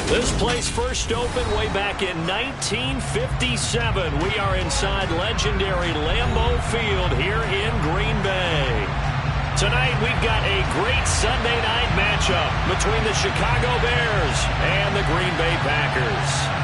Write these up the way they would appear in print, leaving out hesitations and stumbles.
This place first opened way back in 1957. We are inside legendary Lambeau Field here in Green Bay. Tonight we've got a great Sunday night matchup between the Chicago Bears and the Green Bay Packers.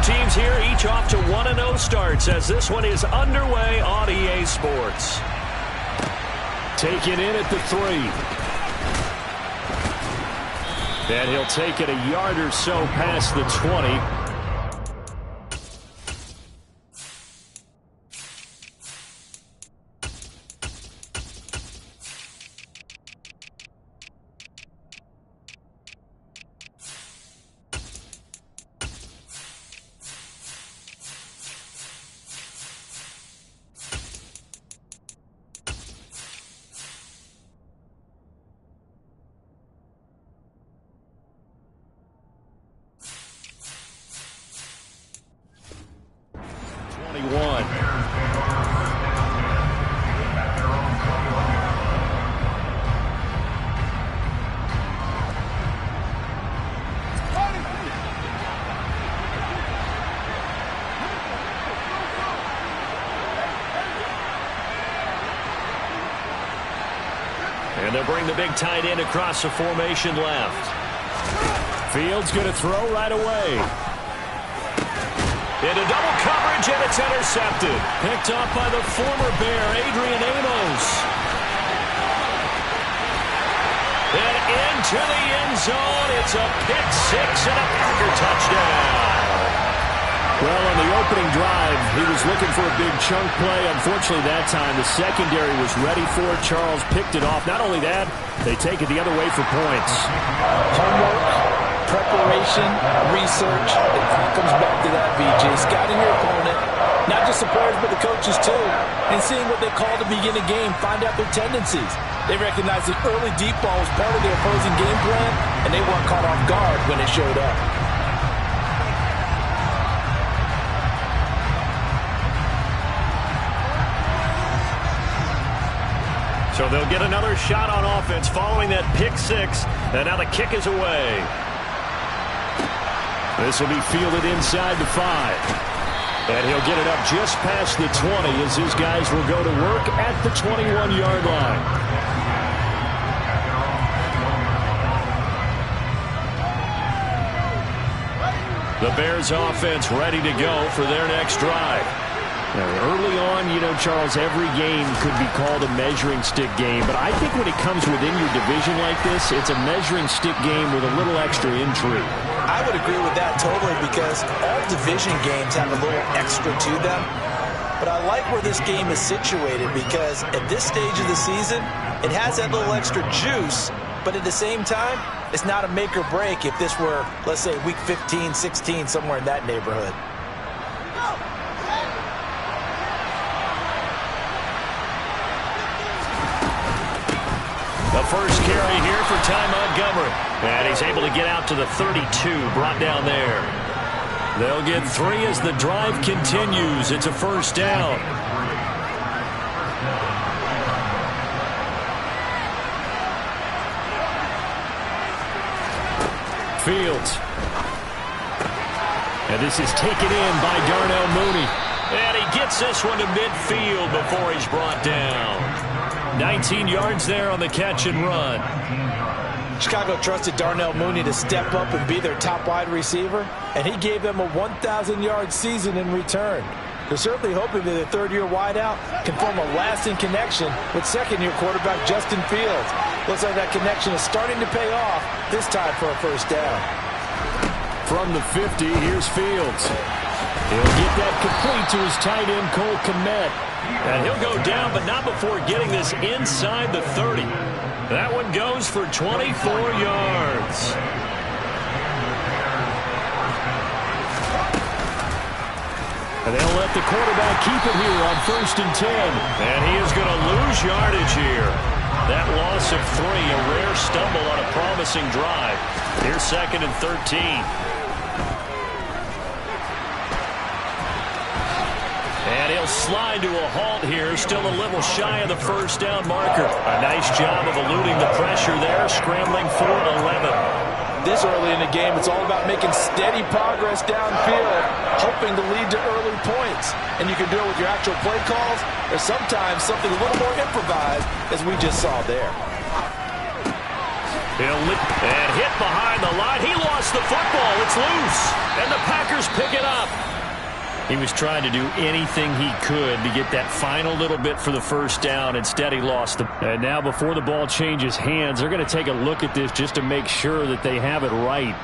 Teams here, each off to 1-0 starts as this one is underway on EA Sports. Taken in at the 3. And he'll take it a yard or so past the 20. And they'll bring the big tight end across the formation left. Fields going to throw right away. Into double coverage, and it's intercepted. Picked off by the former Bear, Adrian Amos. And into the end zone. It's a pick six and a Packer touchdown. Well, on the opening drive, he was looking for a big chunk play. Unfortunately, that time, the secondary was ready for it. Charles picked it off. Not only that, they take it the other way for points. Homework, preparation, research. It all comes back to that, BJ. Scouting your opponent, not just the players, but the coaches, too. And seeing what they call to begin a game, find out their tendencies. They recognized the early deep ball was part of the opposing game plan, and they weren't caught off guard when it showed up. So they'll get another shot on offense following that pick six. And now the kick is away. This will be fielded inside the 5. And he'll get it up just past the 20 as his guys will go to work at the 21-yard line. The Bears offense ready to go for their next drive. Now, early on, you know, Charles, every game could be called a measuring stick game. But I think when it comes within your division like this, it's a measuring stick game with a little extra intrigue. I would agree with that totally because all division games have a little extra to them. But I like where this game is situated because at this stage of the season, it has that little extra juice. But at the same time, it's not a make or break if this were, let's say, week 15, 16, somewhere in that neighborhood. The first carry here for Ty Montgomery. And he's able to get out to the 32, brought down there. They'll get 3 as the drive continues. It's a first down. Fields. And this is taken in by Darnell Mooney. And he gets this one to midfield before he's brought down. 19 yards there on the catch and run. Chicago trusted Darnell Mooney to step up and be their top wide receiver, and he gave them a 1,000-yard season in return. They're certainly hoping that the third-year wideout can form a lasting connection with second-year quarterback Justin Fields. Looks like that connection is starting to pay off, this time for a first down. From the 50, here's Fields. He'll get that complete to his tight end, Cole Kmet. And he'll go down, but not before getting this inside the 30. That one goes for 24 yards. And they'll let the quarterback keep it here on 1st and 10. And he is going to lose yardage here. That loss of 3, a rare stumble on a promising drive. Here's 2nd and 13. And he'll slide to a halt here, still a little shy of the first down marker. A nice job of eluding the pressure there, scrambling for 11. This early in the game, it's all about making steady progress downfield, hoping to lead to early points. And you can do it with your actual play calls, or sometimes something a little more improvised, as we just saw there. And hit behind the line. He lost the football. It's loose. And the Packers pick it up. He was trying to do anything he could to get that final little bit for the first down. Instead, he lost them. And now before the ball changes hands, they're going to take a look at this just to make sure that they have it right.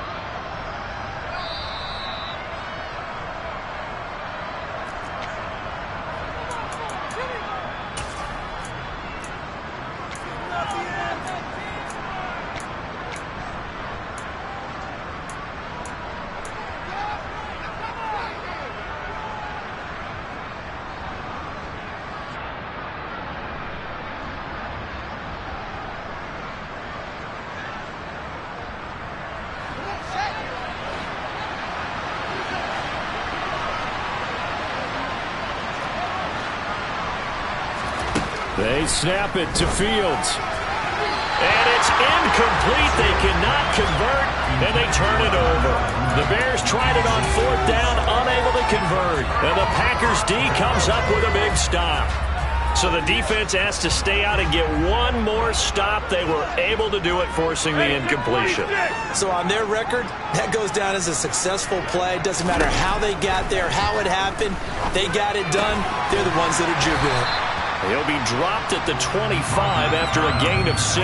They snap it to Fields. And it's incomplete. They cannot convert, and they turn it over. The Bears tried it on 4th down, unable to convert. And the Packers D comes up with a big stop. So the defense has to stay out and get one more stop. They were able to do it, forcing the incompletion. So on their record, that goes down as a successful play. Doesn't matter how they got there, how it happened. They got it done. They're the ones that are jubilant. He'll be dropped at the 25 after a gain of 6.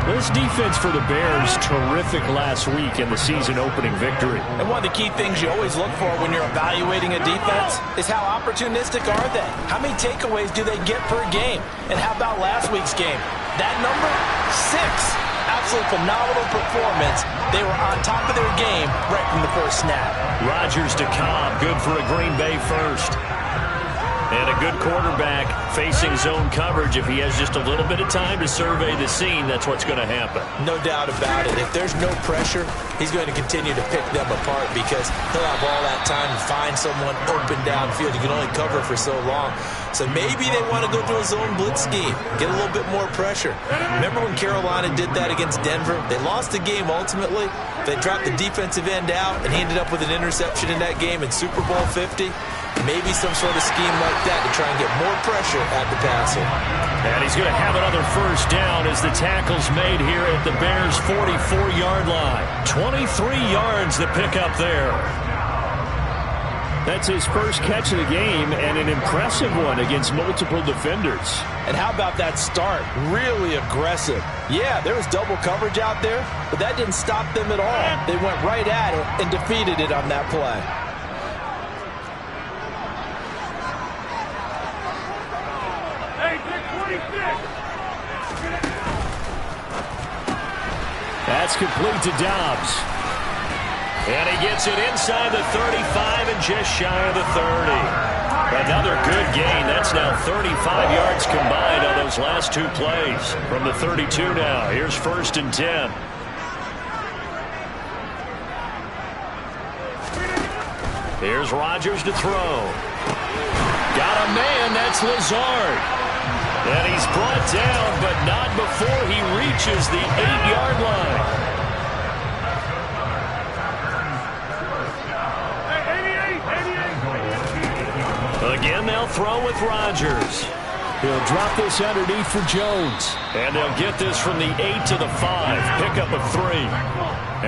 This defense for the Bears, terrific last week in the season-opening victory. And one of the key things you always look for when you're evaluating a defense is how opportunistic are they? How many takeaways do they get per game? And how about last week's game? That number, 6. Absolutely phenomenal performance. They were on top of their game right from the first snap. Rodgers to Cobb, good for a Green Bay first. And a good quarterback facing zone coverage. If he has just a little bit of time to survey the scene, that's what's going to happen. No doubt about it. If there's no pressure, he's going to continue to pick them apart because he'll have all that time to find someone open downfield. You can only cover for so long. So maybe they want to go to a zone blitz scheme, get a little bit more pressure. Remember when Carolina did that against Denver? They lost the game ultimately. They dropped the defensive end out, and he ended up with an interception in that game in Super Bowl 50. Maybe some sort of scheme like that to try and get more pressure at the passer. And he's going to have another first down as the tackle's made here at the Bears' 44-yard line. 23 yards to pick up there. That's his first catch of the game, and an impressive one against multiple defenders. And how about that start? Really aggressive. Yeah, there was double coverage out there, but that didn't stop them at all. They went right at it and defeated it on that play. That's complete to Dobbs. And he gets it inside the 35 and just shy of the 30. Another good gain. That's now 35 yards combined on those last 2 plays. From the 32 now. Here's 1st and 10. Here's Rodgers to throw. Got a man. That's Lazard. And he's brought down, but not before he reaches the 8-yard line. Again, they'll throw with Rodgers. He'll drop this underneath for Jones. And they'll get this from the 8 to the 5. Pickup of 3.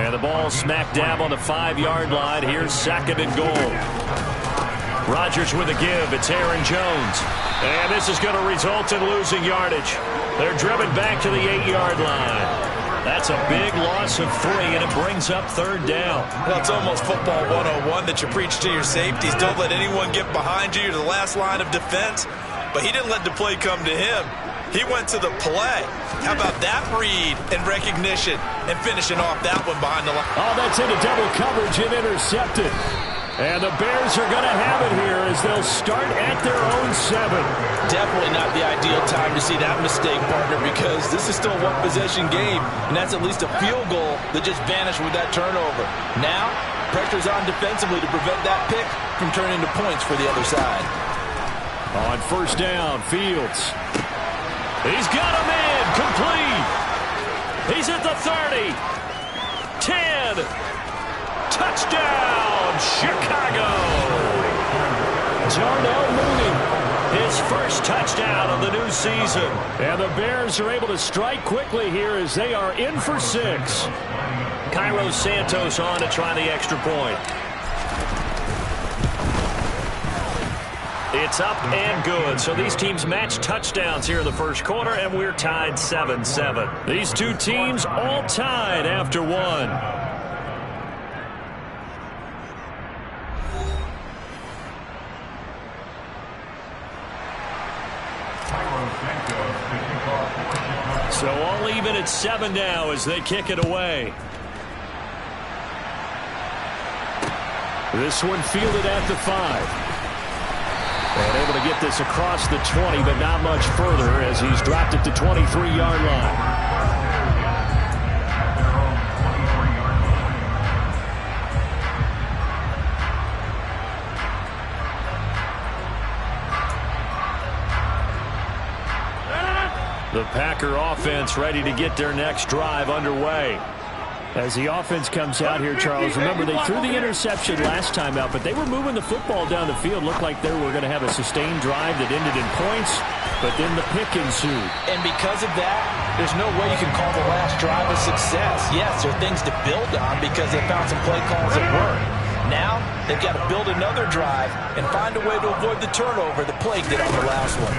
And the ball smack dab on the 5-yard line. Here's 2nd and goal. Rodgers with a give. It's Aaron Jones. And this is going to result in losing yardage. They're driven back to the 8-yard line. That's a big loss of 3, and it brings up 3rd down. Well, it's almost football 101 that you preach to your safeties. Don't let anyone get behind you. You're the last line of defense. But he didn't let the play come to him. He went to the play. How about that read and recognition and finishing off that one behind the line? Oh, that's into double coverage and intercepted. And the Bears are going to have it here as they'll start at their own 7. Definitely not the ideal time to see that mistake, partner, because this is still a one-possession game, and that's at least a field goal that just vanished with that turnover. Now, pressure's on defensively to prevent that pick from turning into points for the other side. On first down, Fields. He's got him in, complete. He's at the 30. 10. Touchdown, Chicago. Darnell Mooney, his first touchdown of the new season. And the Bears are able to strike quickly here as they are in for 6. Cairo Santos on to try the extra point. It's up and good. So these teams match touchdowns here in the first quarter, and we're tied 7-7. These two teams all tied after 1. So all even at 7 now as they kick it away. This one fielded at the 5. And able to get this across the 20, but not much further as he's dropped it to 23-yard line. The Packer offense ready to get their next drive underway. As the offense comes out here, Charles, remember they threw the interception last time out, but they were moving the football down the field. Looked like they were going to have a sustained drive that ended in points, but then the pick ensued. And because of that, there's no way you can call the last drive a success. Yes, there are things to build on because they found some play calls that work. Now, they've got to build another drive and find a way to avoid the turnover that plagued it on the last one.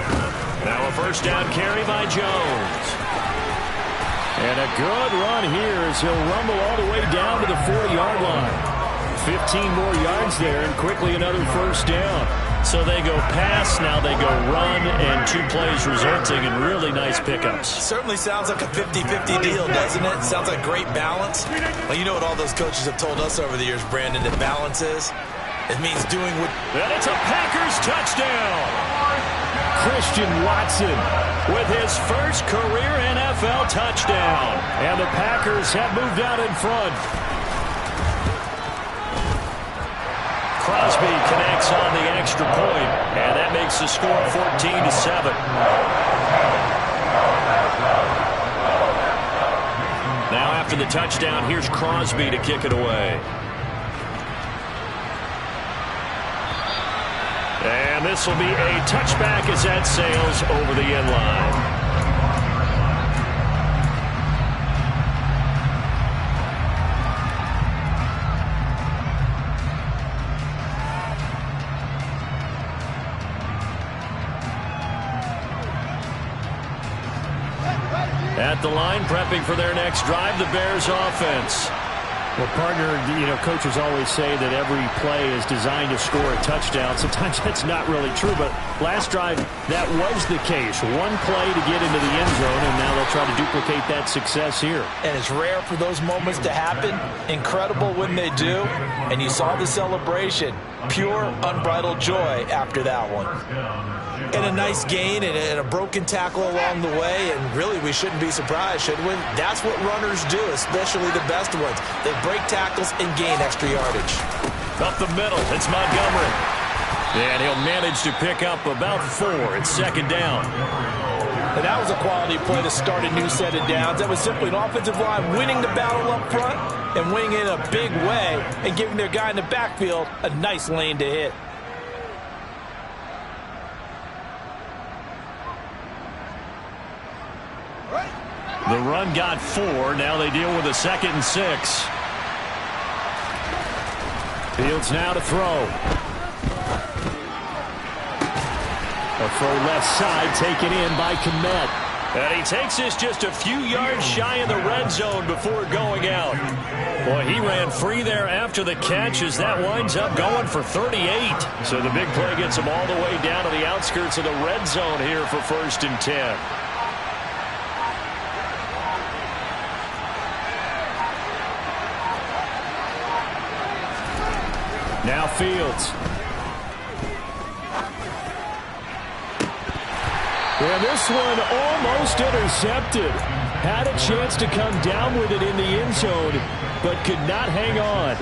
Now a first down carry by Jones. And a good run here as he'll rumble all the way down to the 40-yard line. 15 more yards there and quickly another first down. So they go pass, now they go run, and 2 plays resulting in really nice pickups. Certainly sounds like a 50-50 deal, doesn't it? Sounds like great balance. Well, you know what all those coaches have told us over the years, Brandon, that balance is? It means doing what... And it's a Packers touchdown. Christian Watson with his first career NFL touchdown. And the Packers have moved out in front. Crosby connects on the extra point, and that makes the score 14-7. Now after the touchdown, here's Crosby to kick it away. And this will be a touchback as that sails over the end line. At the line, prepping for their next drive, the Bears offense. Well, partner, you know, coaches always say that every play is designed to score a touchdown. Sometimes that's not really true, but last drive, that was the case. One play to get into the end zone, and now they'll try to duplicate that success here. And it's rare for those moments to happen. Incredible when they do. And you saw the celebration. Pure, unbridled joy after that one. And a nice gain and a broken tackle along the way, and really we shouldn't be surprised, should we? That's what runners do, especially the best ones. They break tackles and gain extra yardage. Up the middle, it's Montgomery. And he'll manage to pick up about 4. It's second down. And that was a quality play to start a new set of downs. That was simply an offensive line winning the battle up front and winning it in a big way and giving their guy in the backfield a nice lane to hit. The run got 4. Now they deal with a 2nd and 6. Fields now to throw. A throw left side taken in by Kmet. And he takes this just a few yards shy of the red zone before going out. Boy, he ran free there after the catch as that winds up going for 38. So the big play gets him all the way down to the outskirts of the red zone here for 1st and 10. Now Fields. And this one almost intercepted. Had a chance to come down with it in the end zone, but could not hang on.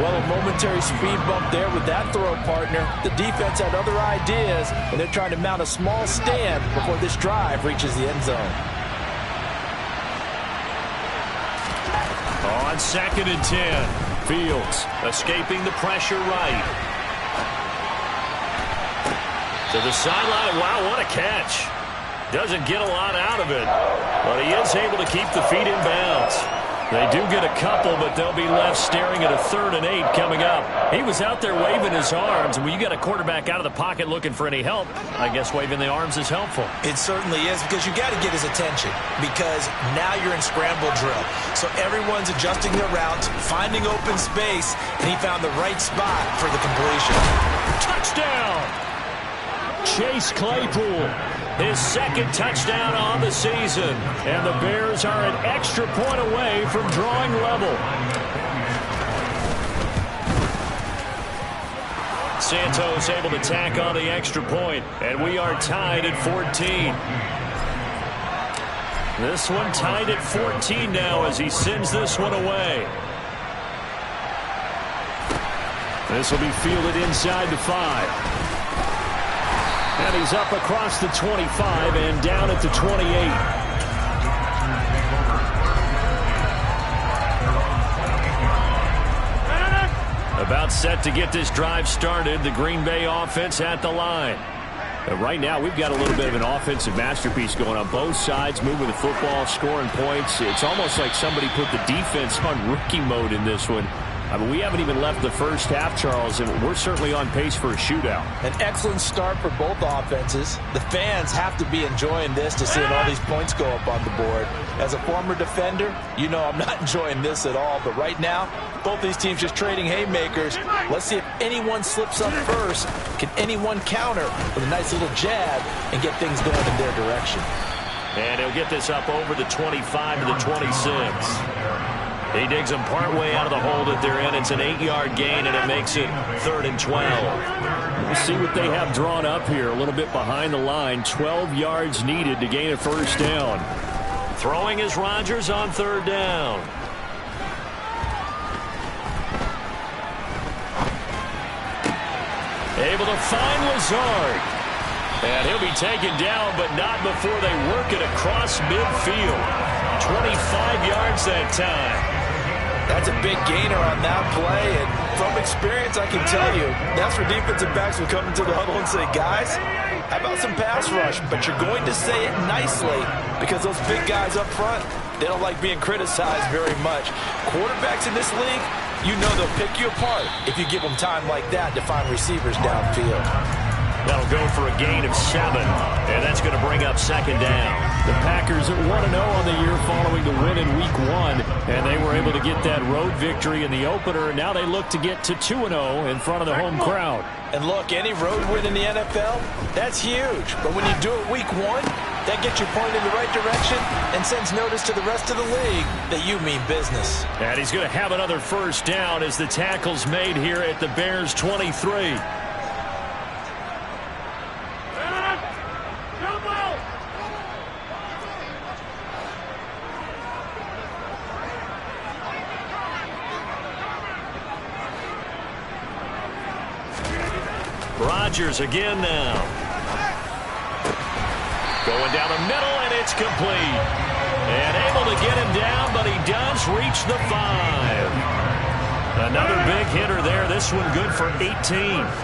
Well, a momentary speed bump there with that throw, partner. The defense had other ideas, and they're trying to mount a small stand before this drive reaches the end zone. On 2nd and 10, Fields escaping the pressure right. To the sideline. Wow, what a catch. Doesn't get a lot out of it, but he is able to keep the feet in bounds. They do get a couple, but they'll be left staring at a 3rd and 8 coming up. He was out there waving his arms, and when you got a quarterback out of the pocket looking for any help, I guess waving the arms is helpful. It certainly is, because you got to get his attention, because now you're in scramble drill. So everyone's adjusting their routes, finding open space, and he found the right spot for the completion. Touchdown! Chase Claypool, his 2nd touchdown on the season. And the Bears are an extra point away from drawing level. Santos able to tack on the extra point, and we are tied at 14. This one tied at 14 now as he sends this one away. This will be fielded inside the 5. And he's up across the 25 and down at the 28. About set to get this drive started. The Green Bay offense at the line. Right now, we've got a little bit of an offensive masterpiece going on both sides, moving the football, scoring points. It's almost like somebody put the defense on rookie mode in this one. I mean, we haven't even left the first half, Charles, and we're certainly on pace for a shootout. An excellent start for both offenses. The fans have to be enjoying this to seeing all these points go up on the board. As a former defender, you know I'm not enjoying this at all. But right now, both these teams just trading haymakers. Let's see if anyone slips up first. Can anyone counter with a nice little jab and get things going in their direction? And he'll get this up over the 25 to the 26. He digs them partway out of the hole that they're in. It's an 8-yard gain, and it makes it 3rd and 12. We'll see what they have drawn up here. A little bit behind the line. 12 yards needed to gain a first down. Throwing is Rodgers on 3rd down. Able to find Lazard. And he'll be taken down, but not before they work it across midfield. 25 yards that time. That's a big gainer on that play, and from experience, I can tell you, that's where defensive backs will come into the huddle and say, guys, how about some pass rush? But you're going to say it nicely, because those big guys up front, they don't like being criticized very much. Quarterbacks in this league, you know they'll pick you apart if you give them time like that to find receivers downfield. That'll go for a gain of 7, and that's going to bring up 2nd down. The Packers are 1-0 on the year following the win in Week 1, and they were able to get that road victory in the opener, and now they look to get to 2-0 in front of the home crowd. And look, any road win in the NFL, that's huge. But when you do it Week 1, that gets you pointed in the right direction and sends notice to the rest of the league that you mean business. And he's going to have another first down as the tackle's made here at the Bears' 23. Rodgers again now. Going down the middle, and it's complete. And able to get him down, but he does reach the 5. Another big hitter there. This one good for 18.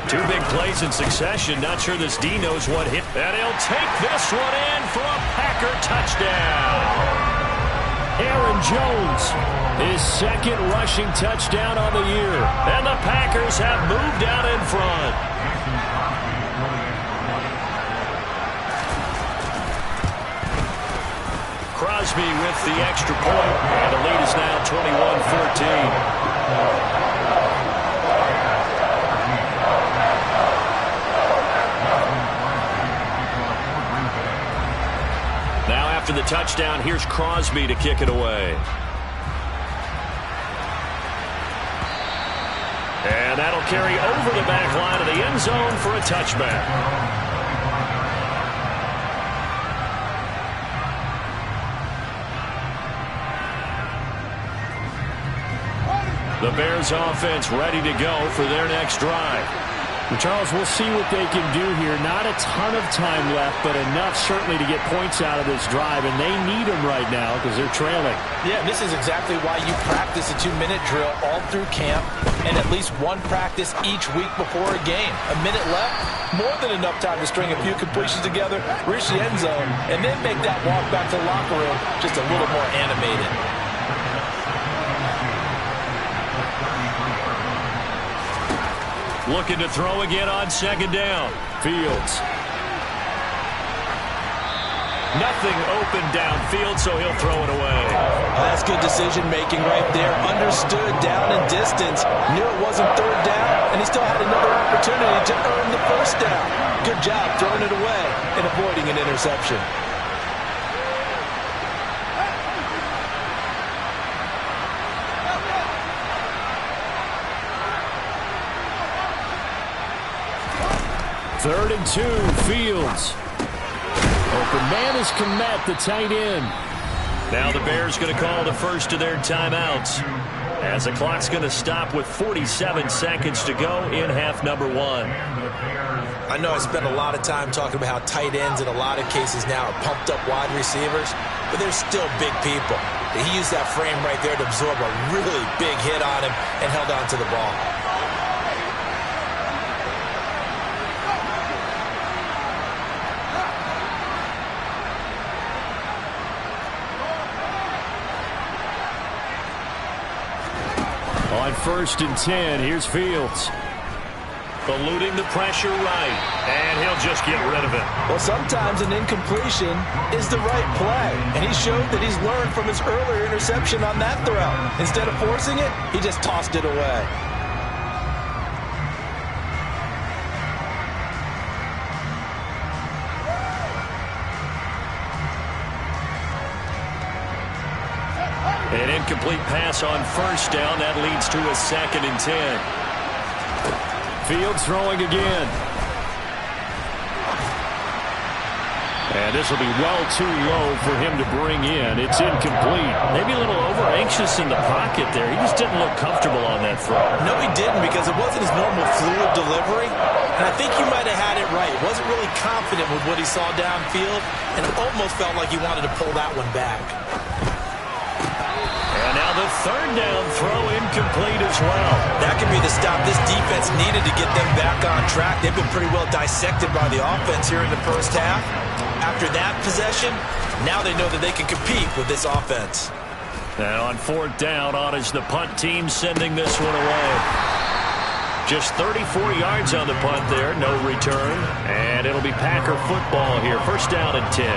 2 big plays in succession. Not sure this D knows what hit. And he'll take this one in for a Packer touchdown. Aaron Jones, his 2nd rushing touchdown on the year. And the Packers have moved out in front. Crosby with the extra point, and the lead is now 21-14. Now after the touchdown, here's Crosby to kick it away. And that'll carry over the back line of the end zone for a touchback. The Bears offense ready to go for their next drive. And Charles, we'll see what they can do here. Not a ton of time left, but enough certainly to get points out of this drive, and they need them right now because they're trailing. Yeah, this is exactly why you practice a 2-minute drill all through camp and at least one practice each week before a game. A minute left, more than enough time to string a few completions together, reach the end zone, and then make that walk back to the locker room just a little more animated. Looking to throw again on second down. Fields. Nothing open downfield, so he'll throw it away. That's good decision-making right there. Understood down and distance. Knew it wasn't third down, and he still had another opportunity to earn the first down. Good job throwing it away and avoiding an interception. Third and 2, Fields. Open man is Kmet, the tight end. Now the Bears going to call the first of their timeouts, as the clock's going to stop with 47 seconds to go in half number 1. I know I spent a lot of time talking about how tight ends in a lot of cases now are pumped up wide receivers, but they're still big people. He used that frame right there to absorb a really big hit on him and held on to the ball. On first and 10, here's Fields. Eluding the pressure right, and he'll just get rid of it. Well, sometimes an incompletion is the right play, and he showed that he's learned from his earlier interception on that throw. Instead of forcing it, he just tossed it away. An incomplete pass on first down. That leads to a second and 10. Fields throwing again. And this will be well too low for him to bring in. It's incomplete. Maybe a little over-anxious in the pocket there. He just didn't look comfortable on that throw. No, he didn't, because it wasn't his normal fluid delivery. And I think you might have had it right. He wasn't really confident with what he saw downfield, and it almost felt like he wanted to pull that one back. And now the third down throw incomplete as well. That could be the stop this defense needed to get them back on track. They've been pretty well dissected by the offense here in the first half. After that possession, now they know that they can compete with this offense. And on fourth down, on is the punt team sending this one away. Just 34 yards on the punt there, no return. And it'll be Packer football here. First down and 10.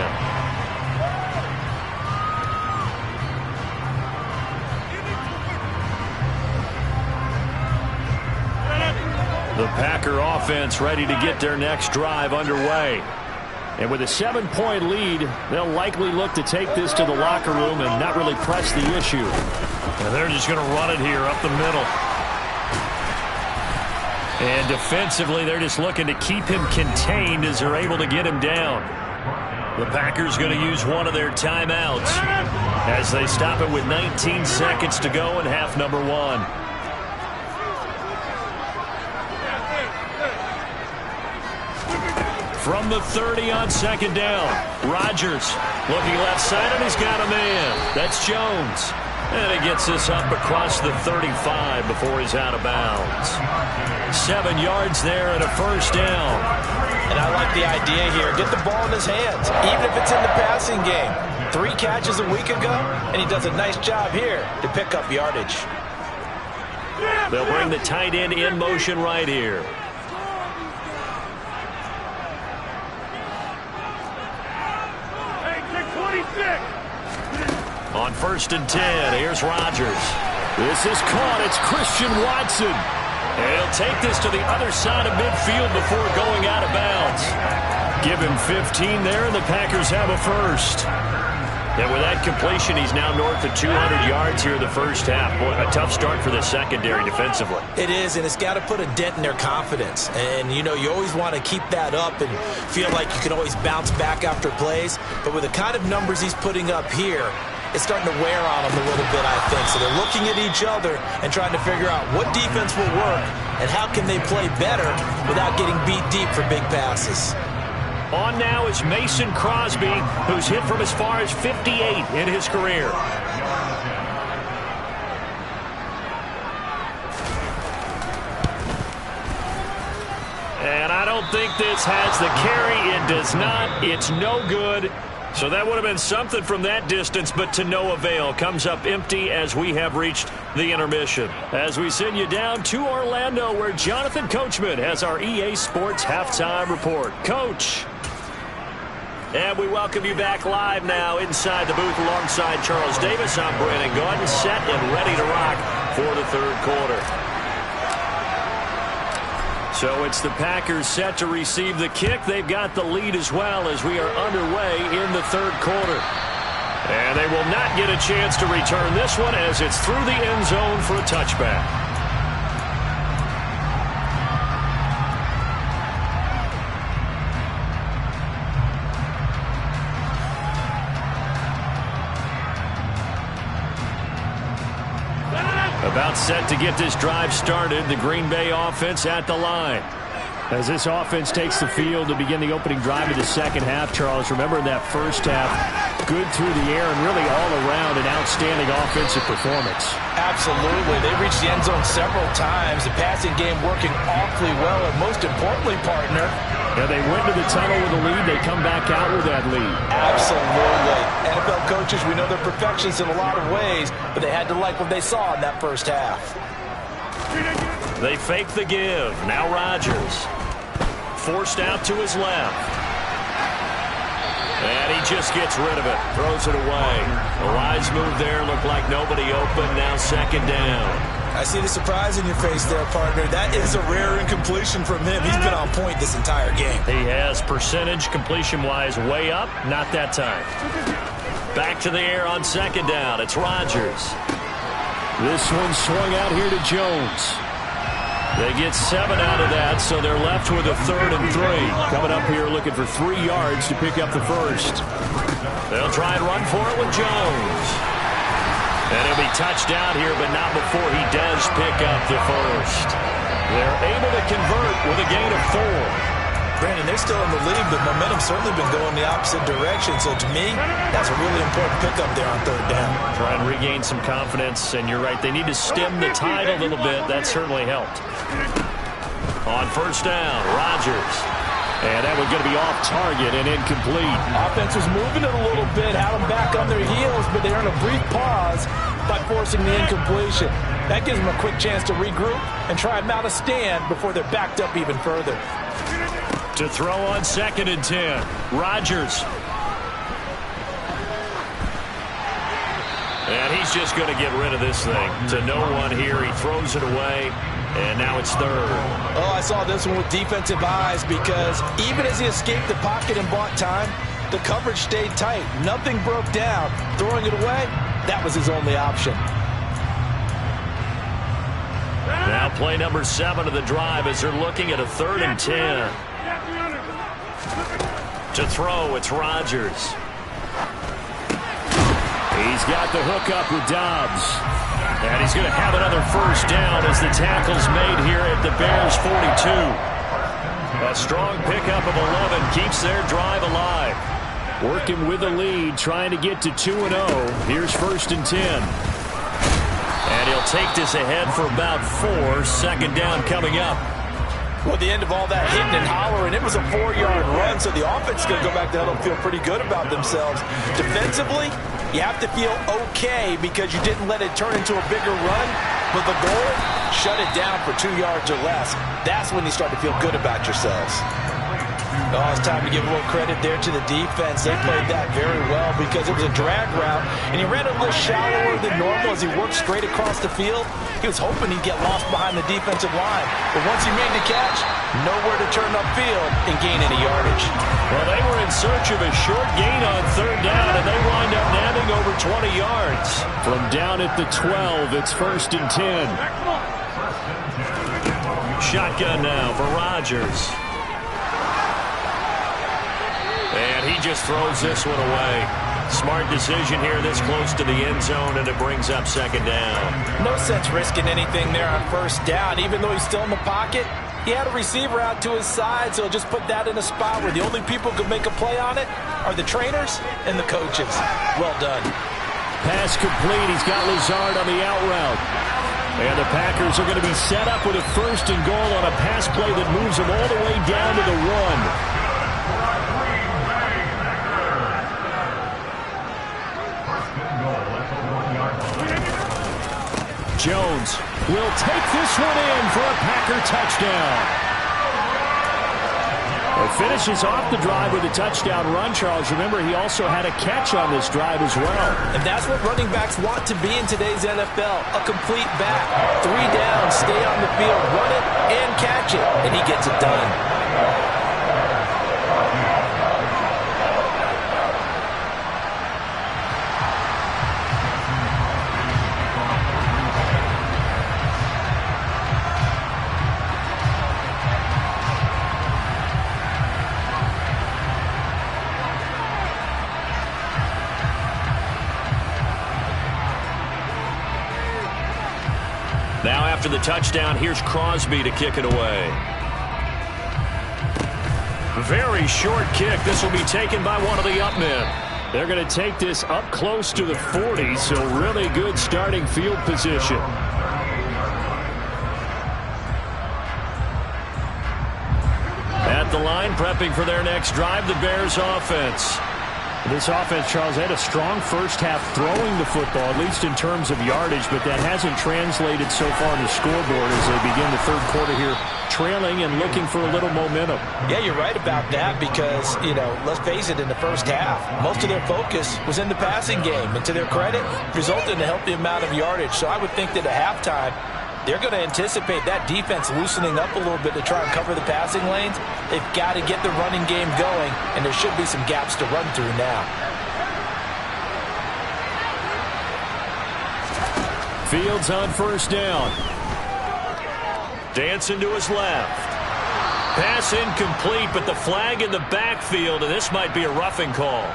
The Packer offense ready to get their next drive underway. And with a 7-point lead, they'll likely look to take this to the locker room and not really press the issue. And they're just going to run it here up the middle. And defensively, they're just looking to keep him contained as they're able to get him down. The Packers going to use one of their timeouts as they stop it with 19 seconds to go in half number 1. From the 30 on second down, Rodgers looking left side, and he's got a man. That's Jones. And he gets this up across the 35 before he's out of bounds. 7 yards there and a first down. And I like the idea here. Get the ball in his hands, even if it's in the passing game. 3 catches a week ago, and he does a nice job here to pick up yardage. They'll bring the tight end in motion right here. On first and 10, here's Rodgers. This is caught. It's Christian Watson. And he'll take this to the other side of midfield before going out of bounds. Give him 15 there, and the Packers have a first. And with that completion, he's now north of 200 yards here in the first half. Boy, a tough start for the secondary defensively. It is, and it's got to put a dent in their confidence. And, you know, you always want to keep that up and feel like you can always bounce back after plays. But with the kind of numbers he's putting up here, it's starting to wear on them a little bit, I think. So they're looking at each other and trying to figure out what defense will work and how can they play better without getting beat deep for big passes. On now is Mason Crosby, who's hit from as far as 58 in his career. And I don't think this has the carry. It does not. It's no good. So that would have been something from that distance, but to no avail. Comes up empty as we have reached the intermission. As we send you down to Orlando, where Jonathan Coachman has our EA Sports Halftime Report. Coach. And we welcome you back live now inside the booth alongside Charles Davis. I'm Brandon Gaudin, set and ready to rock for the third quarter. So it's the Packers set to receive the kick. They've got the lead as well as we are underway in the third quarter. And they will not get a chance to return this one as it's through the end zone for a touchback. About set to get this drive started. The Green Bay offense at the line. As this offense takes the field to begin the opening drive of the second half, Charles, remember in that first half, good through the air and really all around an outstanding offensive performance. Absolutely. They reached the end zone several times. The passing game working awfully well, and most importantly, partner, yeah, they went to the tunnel with a lead. They come back out with that lead. Absolutely. NFL coaches, we know they're perfectionists in a lot of ways, but they had to like what they saw in that first half. They fake the give. Now Rodgers. Forced out to his left. And he just gets rid of it. Throws it away. A wise move there. Looked like nobody open. Now second down. I see the surprise in your face there, partner. That is a rare incompletion from him. He's been on point this entire game. He has percentage completion-wise way up. Not that time. Back to the air on second down. It's Rodgers. This one swung out here to Jones. They get 7 out of that, so they're left with a 3rd and 3. Coming up here looking for 3 yards to pick up the first. They'll try and run for it with Jones. And he'll be touched down here, but not before he does pick up the first. They're able to convert with a gain of 4. Brandon, they're still in the lead, but momentum's certainly been going the opposite direction. So to me, that's a really important pickup there on third down. Try and regain some confidence, and you're right. They need to stem the tide a little bit. That certainly helped. On first down, Rodgers. And that was going to be off target and incomplete. Offense was moving it a little bit, had them back on their heels, but they earned a brief pause by forcing the incompletion. That gives them a quick chance to regroup and try and mount a stand before they're backed up even further. To throw on 2nd and 10, Rodgers. And he's just going to get rid of this thing. To no one here. He throws it away. And now it's 3rd. Oh, I saw this one with defensive eyes because even as he escaped the pocket and bought time, the coverage stayed tight. Nothing broke down. Throwing it away, that was his only option. Now play number 7 of the drive as they're looking at a 3rd and 10. To throw, it's Rodgers. He's got the hook up with Dobbs. And he's going to have another first down as the tackle's made here at the Bears 42. A strong pickup of 11 keeps their drive alive. Working with the lead, trying to get to 2-0. Here's 1st and 10. And he'll take this ahead for about 4. Second down coming up. Well, at the end of all that hitting and hollering, it was a 4-yard run, so the offense is going to go back down and feel pretty good about themselves. Defensively, you have to feel okay because you didn't let it turn into a bigger run, but the goal, shut it down for 2 yards or less. That's when you start to feel good about yourselves. Oh, it's time to give a little credit there to the defense. They played that very well because it was a drag route, and he ran a little shallower than normal as he worked straight across the field. He was hoping he'd get lost behind the defensive line, but once he made the catch, nowhere to turn upfield and gain any yardage. Well, they were in search of a short gain on 3rd down, and they wind up nabbing rushing over 20 yards. From down at the 12, it's 1st and 10. Shotgun now for Rodgers. And he just throws this one away. Smart decision here this close to the end zone, and it brings up 2nd down. No sense risking anything there on 1st down. Even though he's still in the pocket, he had a receiver out to his side, so just put that in a spot where the only people who can make a play on it are the trainers and the coaches. Well done. Pass complete. He's got Lazard on the out route. And the Packers are going to be set up with a 1st and goal on a pass play that moves them all the way down to the 1. Jones will take this one in for a Packer touchdown. It finishes off the drive with a touchdown run, Charles. Remember, he also had a catch on this drive as well. And that's what running backs want to be in today's NFL, a complete back. 3 down, stay on the field, run it, and catch it. And he gets it done. Now after the touchdown, here's Crosby to kick it away. Very short kick. This will be taken by one of the up men. They're going to take this up close to the 40, so really good starting field position. At the line, prepping for their next drive, the Bears offense. This offense, Charles, had a strong first half throwing the football, at least in terms of yardage, but that hasn't translated so far on the scoreboard as they begin the 3rd quarter here, trailing and looking for a little momentum. Yeah, you're right about that because, let's face it, in the first half, most of their focus was in the passing game. And to their credit, resulted in a healthy amount of yardage. So I would think that at halftime, they're going to anticipate that defense loosening up a little bit to try and cover the passing lanes. They've got to get the running game going, and there should be some gaps to run through now. Fields on 1st down. Dancing to his left. Pass incomplete, but the flag in the backfield, and this might be a roughing call.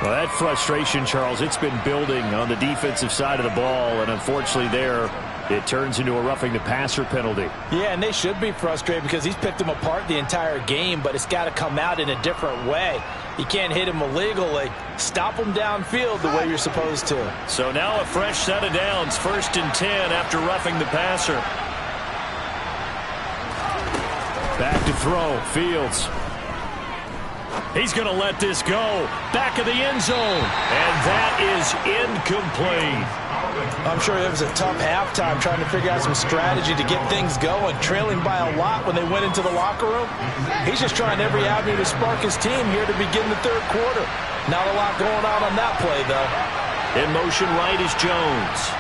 Well, that frustration, Charles, it's been building on the defensive side of the ball, and unfortunately there, it turns into a roughing the passer penalty. Yeah, and they should be frustrated because he's picked them apart the entire game, but it's got to come out in a different way. You can't hit him illegally. Stop him downfield the way you're supposed to. So now a fresh set of downs, 1st and 10 after roughing the passer. Back to throw, Fields. He's going to let this go. Back of the end zone. And that is incomplete. I'm sure it was a tough halftime trying to figure out some strategy to get things going, trailing by a lot when they went into the locker room. He's just trying every avenue to spark his team here to begin the 3rd quarter. Not a lot going on that play, though. In motion right is Jones.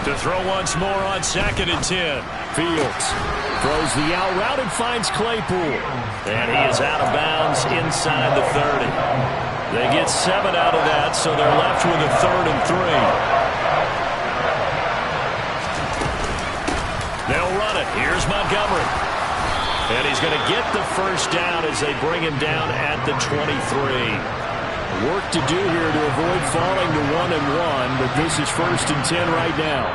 To throw once more on 2nd and 10. Fields throws the out route and finds Claypool. And he is out of bounds inside the 30. They get 7 out of that, so they're left with a 3rd and 3. They'll run it. Here's Montgomery. And he's going to get the 1st down as they bring him down at the 23. Work to do here to avoid falling to 1-1, but this is 1st and 10 right now.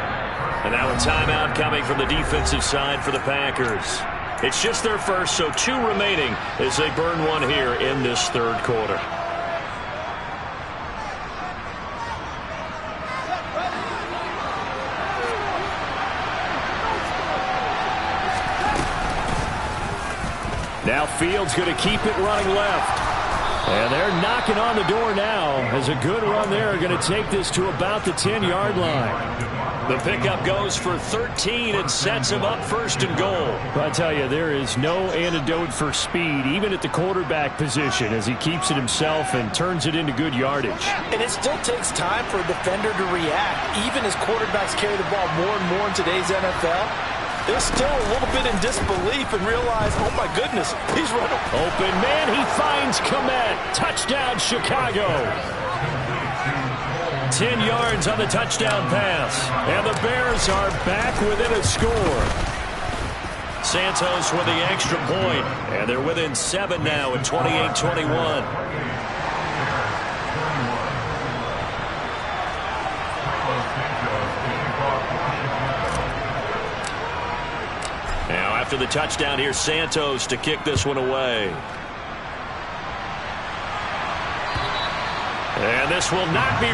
And now a timeout coming from the defensive side for the Packers. It's just their first, so 2 remaining as they burn one here in this 3rd quarter. Now Fields going to keep it running left. And they're knocking on the door now as a good run there. Going to take this to about the 10-yard line. The pickup goes for 13 and sets him up 1st and goal. I tell you, there is no antidote for speed, even at the quarterback position, as he keeps it himself and turns it into good yardage. And it still takes time for a defender to react, even as quarterbacks carry the ball more and more in today's NFL. they're still a little bit in disbelief and realize, oh my goodness, he's running. Open man, he finds Komet. Touchdown, Chicago. 10 yards on the touchdown pass. And the Bears are back within a score. Santos with the extra point. And they're within 7 now at 28-21. Now after the touchdown, here's Santos to kick this one away. And this will not be...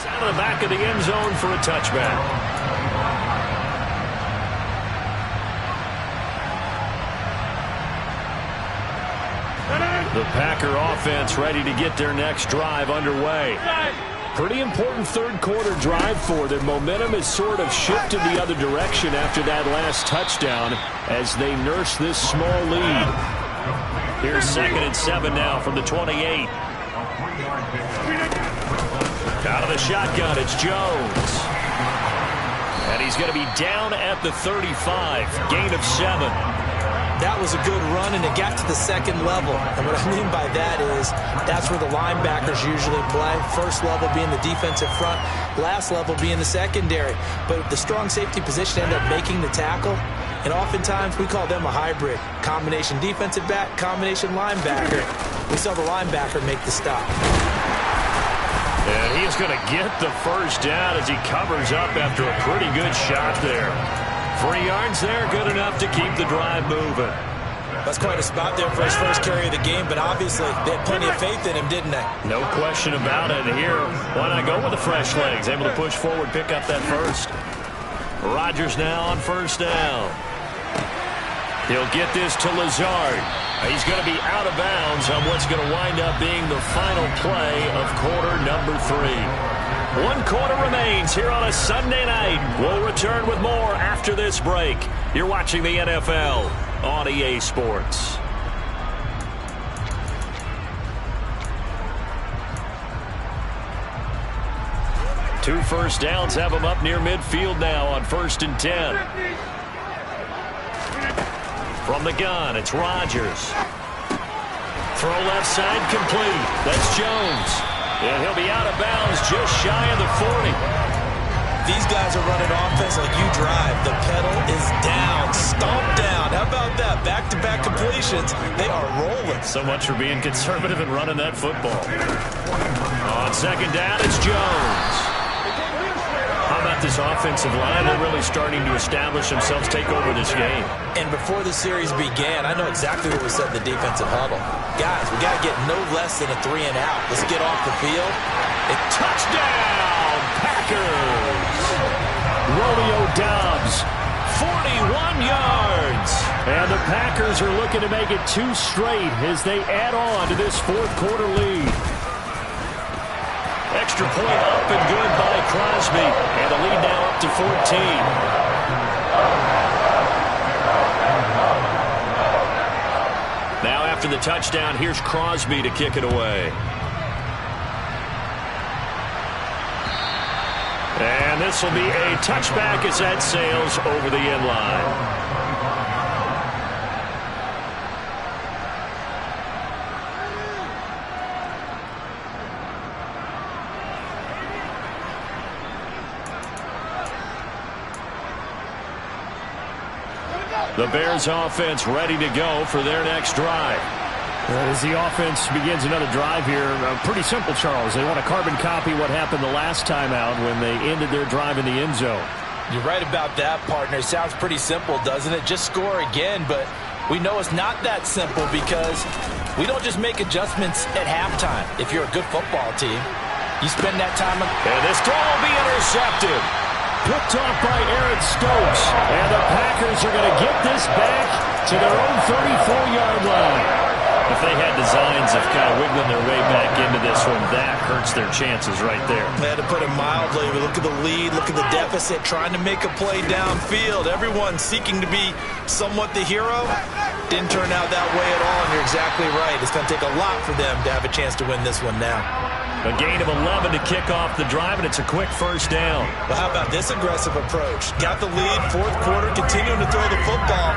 out of the back of the end zone for a touchback. The Packer offense ready to get their next drive underway. Pretty important third quarter drive for them. Momentum has sort of shifted the other direction after that last touchdown as they nurse this small lead. Here's 2nd and 7 now from the 28. Out of the shotgun, it's Jones. And he's going to be down at the 35. Gain of 7. That was a good run, and it got to the second level. And what I mean by that is that's where the linebackers usually play. First level being the defensive front, last level being the secondary. But the strong safety position ended up making the tackle. And oftentimes we call them a hybrid. Combination defensive back, combination linebacker. We saw the linebacker make the stop. And he is going to get the first down as he covers up after a pretty good shot there. 3 yards there, good enough to keep the drive moving. That's quite a spot there for his first carry of the game, but obviously they had plenty of faith in him, didn't they? No question about it. Here, why not go with the fresh legs? Able to push forward, pick up that first. Rodgers now on first down. He'll get this to Lazard. He's going to be out of bounds on what's going to wind up being the final play of quarter number 3. 1 quarter remains here on a Sunday night. We'll return with more after this break. You're watching the NFL on EA Sports. Two first downs have them up near midfield now on 1st and 10. From the gun, it's Rodgers. Throw left side complete. That's Jones. And he'll be out of bounds just shy of the 40. These guys are running offense like you drive. The pedal is down, stomped down. How about that? Back-to-back completions. They are rolling. So much for being conservative and running that football. On 2nd down, it's Jones. How about this offensive line? They're really starting to establish themselves, take over this game. And before the series began, I know exactly what we said in the defensive huddle. Guys, we got to get no less than a 3 and out. Let's get off the field. And touchdown, Packers! Romeo Doubs, 41 yards. And the Packers are looking to make it 2 straight as they add on to this 4th quarter lead. Extra point up and good by Crosby. And the lead now up to 14. Now after the touchdown, here's Crosby to kick it away. And this will be a touchback as that sails over the end line. The Bears offense ready to go for their next drive. As the offense begins another drive here, pretty simple, Charles. They want to carbon copy what happened the last time out when they ended their drive in the end zone. You're right about that, partner. Sounds pretty simple, doesn't it? Just score again, but we know it's not that simple because we don't just make adjustments at halftime if you're a good football team. You spend that time. And this throw will be intercepted. Picked off by Aaron Stokes. And the Packers are going to get this back to their own 34-yard line. If they had designs of kind of wiggling their way back into this one, that hurts their chances right there. They had to put it mildly. We look at the lead, look at the deficit, trying to make a play downfield. Everyone seeking to be somewhat the hero. Didn't turn out that way at all, and you're exactly right. It's going to take a lot for them to have a chance to win this one now. A gain of 11 to kick off the drive, and it's a quick first down. Well, how about this aggressive approach? Got the lead, fourth quarter, continuing to throw the football.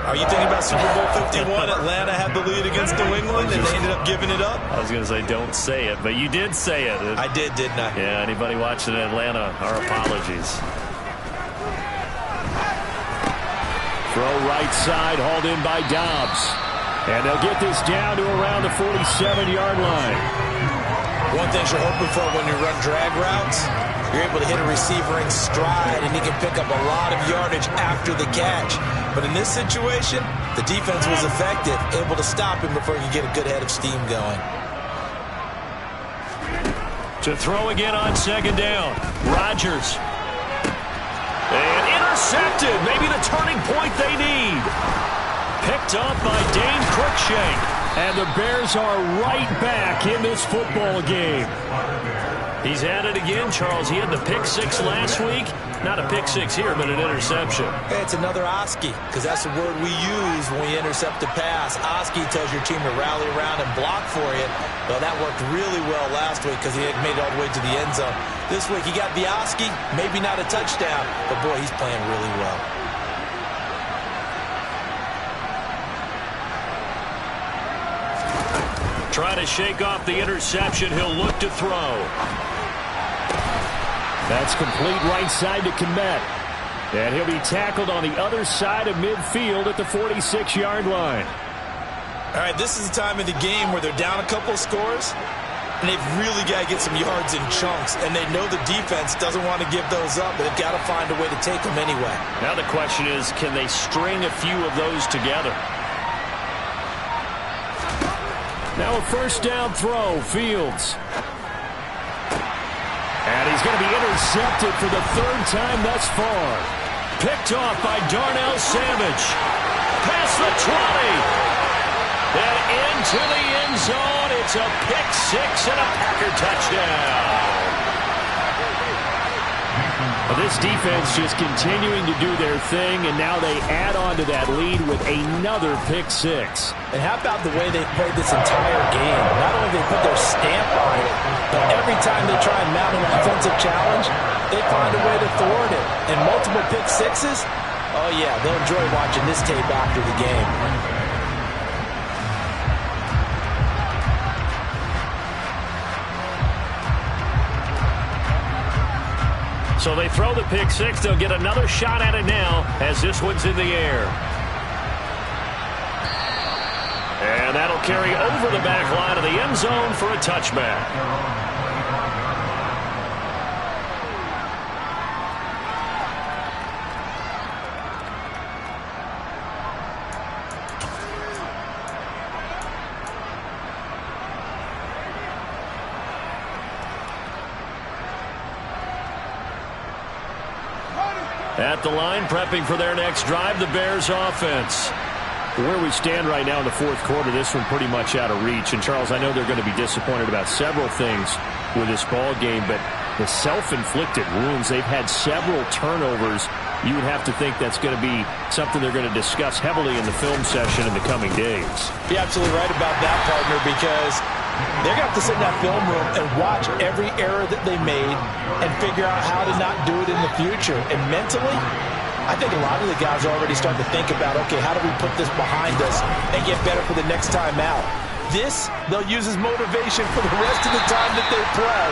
Are you thinking about Super Bowl 51? Atlanta had the lead against New England, and they ended up giving it up? I was going to say don't say it, but you did say it. I did, didn't I? Yeah, anybody watching Atlanta, our apologies. Throw right side, hauled in by Dobbs. And they'll get this down to around the 47-yard line. One thing you're hoping for when you run drag routes, you're able to hit a receiver in stride, and he can pick up a lot of yardage after the catch. But in this situation, the defense was effective, able to stop him before he could get a good head of steam going. To throw again on second down, Rodgers. And intercepted, maybe the turning point they need. Picked up by Dane Cruikshank. And the Bears are right back in this football game. He's at it again, Charles. He had the pick six last week. Not a pick six here, but an interception. Hey, it's another Oski, because that's the word we use when we intercept a pass. Oski tells your team to rally around and block for you. Well, that worked really well last week because he had made it all the way to the end zone. This week he got the Oski, maybe not a touchdown, but boy, he's playing really well. Trying to shake off the interception. He'll look to throw. That's complete right side to Kmet. And he'll be tackled on the other side of midfield at the 46-yard line. All right, this is the time of the game where they're down a couple of scores, and they've really got to get some yards in chunks, and they know the defense doesn't want to give those up, but they've got to find a way to take them anyway. Now the question is, can they string a few of those together? Now a first down throw, Fields. And he's going to be intercepted for the third time thus far. Picked off by Darnell Savage. Past the 20. And into the end zone. It's a pick six and a Packer touchdown. This defense just continuing to do their thing, and now they add on to that lead with another pick six. And how about the way they've played this entire game? Not only do they put their stamp on it, but every time they try and mount an offensive challenge, they find a way to thwart it. And multiple pick sixes, oh yeah, they'll enjoy watching this tape after the game. So they throw the pick six. They'll get another shot at it now as this one's in the air. And that'll carry over the back line of the end zone for a touchback. At the line, prepping for their next drive, the Bears offense. Where we stand right now in the fourth quarter, this one pretty much out of reach. And, Charles, I know they're going to be disappointed about several things with this ball game, but the self-inflicted wounds, they've had several turnovers. You would have to think that's going to be something they're going to discuss heavily in the film session in the coming days. You're absolutely right about that, partner, because they're going to have to sit in that film room and watch every error that they made and figure out how to not do it in the future. And mentally, I think a lot of the guys are already starting to think about, okay, how do we put this behind us and get better for the next time out? This, they'll use as motivation for the rest of the time that they play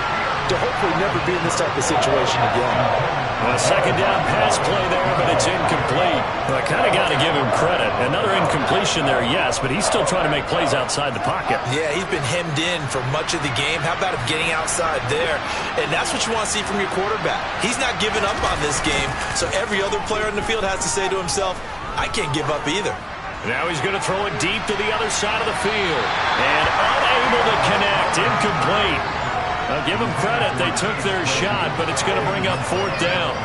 to hopefully never be in this type of situation again. A second down pass play there, but it's incomplete. Well, I kind of got to give him credit. Another incompletion there, yes, but he's still trying to make plays outside the pocket. Yeah, he's been hemmed in for much of the game. How about him getting outside there? And that's what you want to see from your quarterback. He's not giving up on this game, so every other player in the field has to say to himself, I can't give up either. Now he's going to throw it deep to the other side of the field. And unable to connect. Incomplete. I'll give them credit. They took their shot, but it's going to bring up 4th down.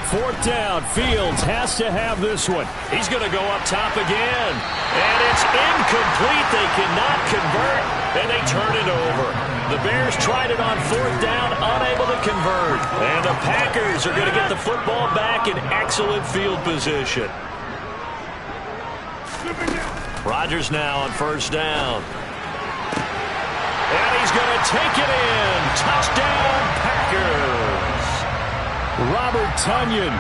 Fourth down. Fields has to have this one. He's going to go up top again. And it's incomplete. They cannot convert, and they turn it over. The Bears tried it on 4th down, unable to convert. And the Packers are going to get the football back in excellent field position. Rodgers now on 1st down. And he's going to take it in. Touchdown, Packers. Robert Tonyan,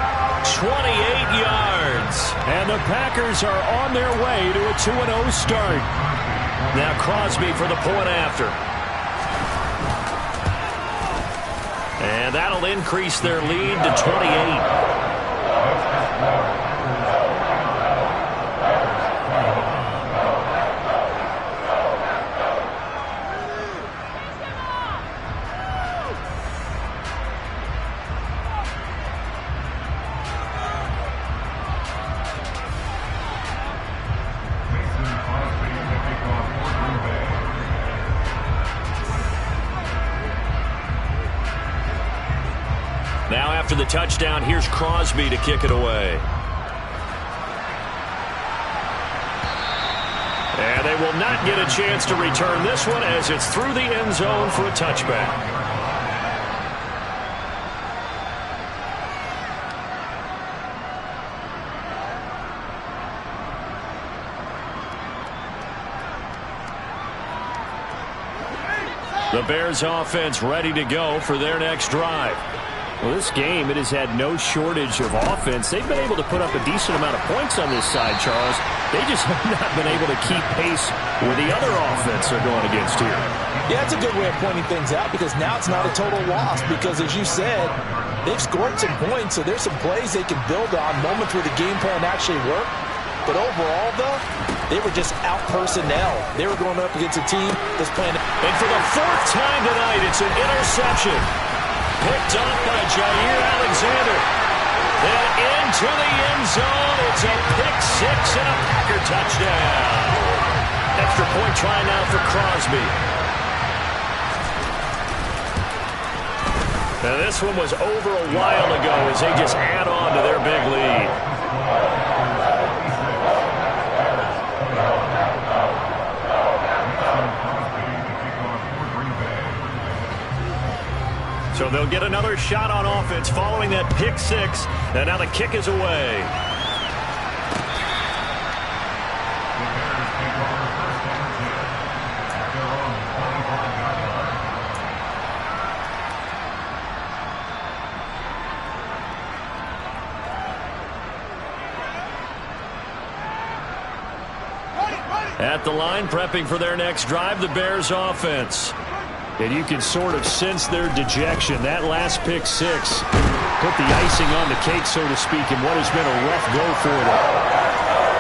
28 yards. And the Packers are on their way to a 2-0 start. Now Crosby for the point after. And that'll increase their lead to 28. Now after the touchdown, here's Crosby to kick it away. And they will not get a chance to return this one as it's through the end zone for a touchback. The Bears offense ready to go for their next drive. Well, this game, it has had no shortage of offense. They've been able to put up a decent amount of points on this side, Charles. They just have not been able to keep pace with the other offense they're going against here. Yeah, it's a good way of pointing things out because now it's not a total loss because, as you said, they've scored some points, so there's some plays they can build on, moments where the game plan actually worked. But overall, though, they were just out personnel. They were going up against a team that's playing. And for the 4th time tonight, it's an interception. Picked up by Jair Alexander. Then into the end zone. It's a pick 6 and a Packer touchdown. Extra point try now for Crosby. Now this one was over a while ago as they just add on to their big lead. So they'll get another shot on offense following that pick 6. And now the kick is away. At the line, prepping for their next drive, the Bears offense. And you can sort of sense their dejection. That last pick 6 put the icing on the cake, so to speak, in what has been a rough go for them.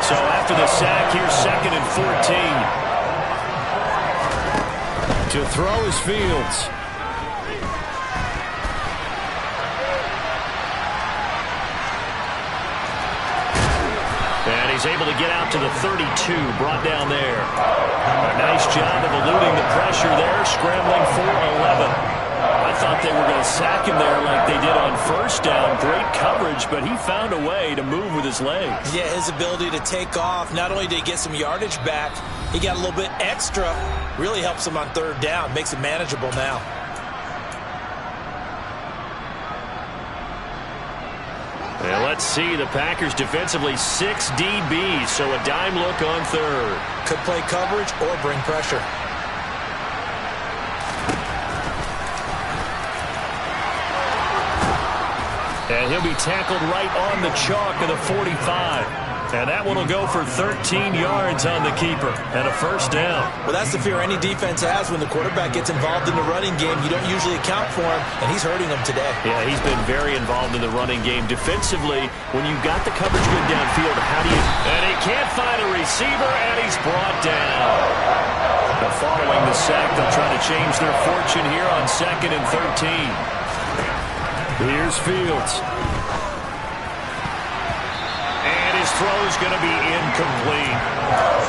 So after the sack, here's 2nd and 14. To throw is Fields. And he's able to get out to the 32, brought down there. A nice job of eluding the pressure there, scrambling for 11. I thought they were going to sack him there like they did on 1st down. Great coverage, but he found a way to move with his legs. Yeah, his ability to take off, not only did he get some yardage back, he got a little bit extra. Really helps him on 3rd down, makes it manageable now. And let's see, the Packers defensively 6 DBs, so a dime look on 3rd. Could play coverage or bring pressure. And he'll be tackled right on the chalk of the 45. And that one will go for 13 yards on the keeper and a 1st down. Well, that's the fear any defense has when the quarterback gets involved in the running game. You don't usually account for him, and he's hurting them today. Yeah, he's been very involved in the running game. Defensively, when you've got the coverage good downfield, how do you... And he can't find a receiver, and he's brought down. But following the sack, they'll try to change their fortune here on 2nd and 13. Here's Fields. throw is going to be incomplete.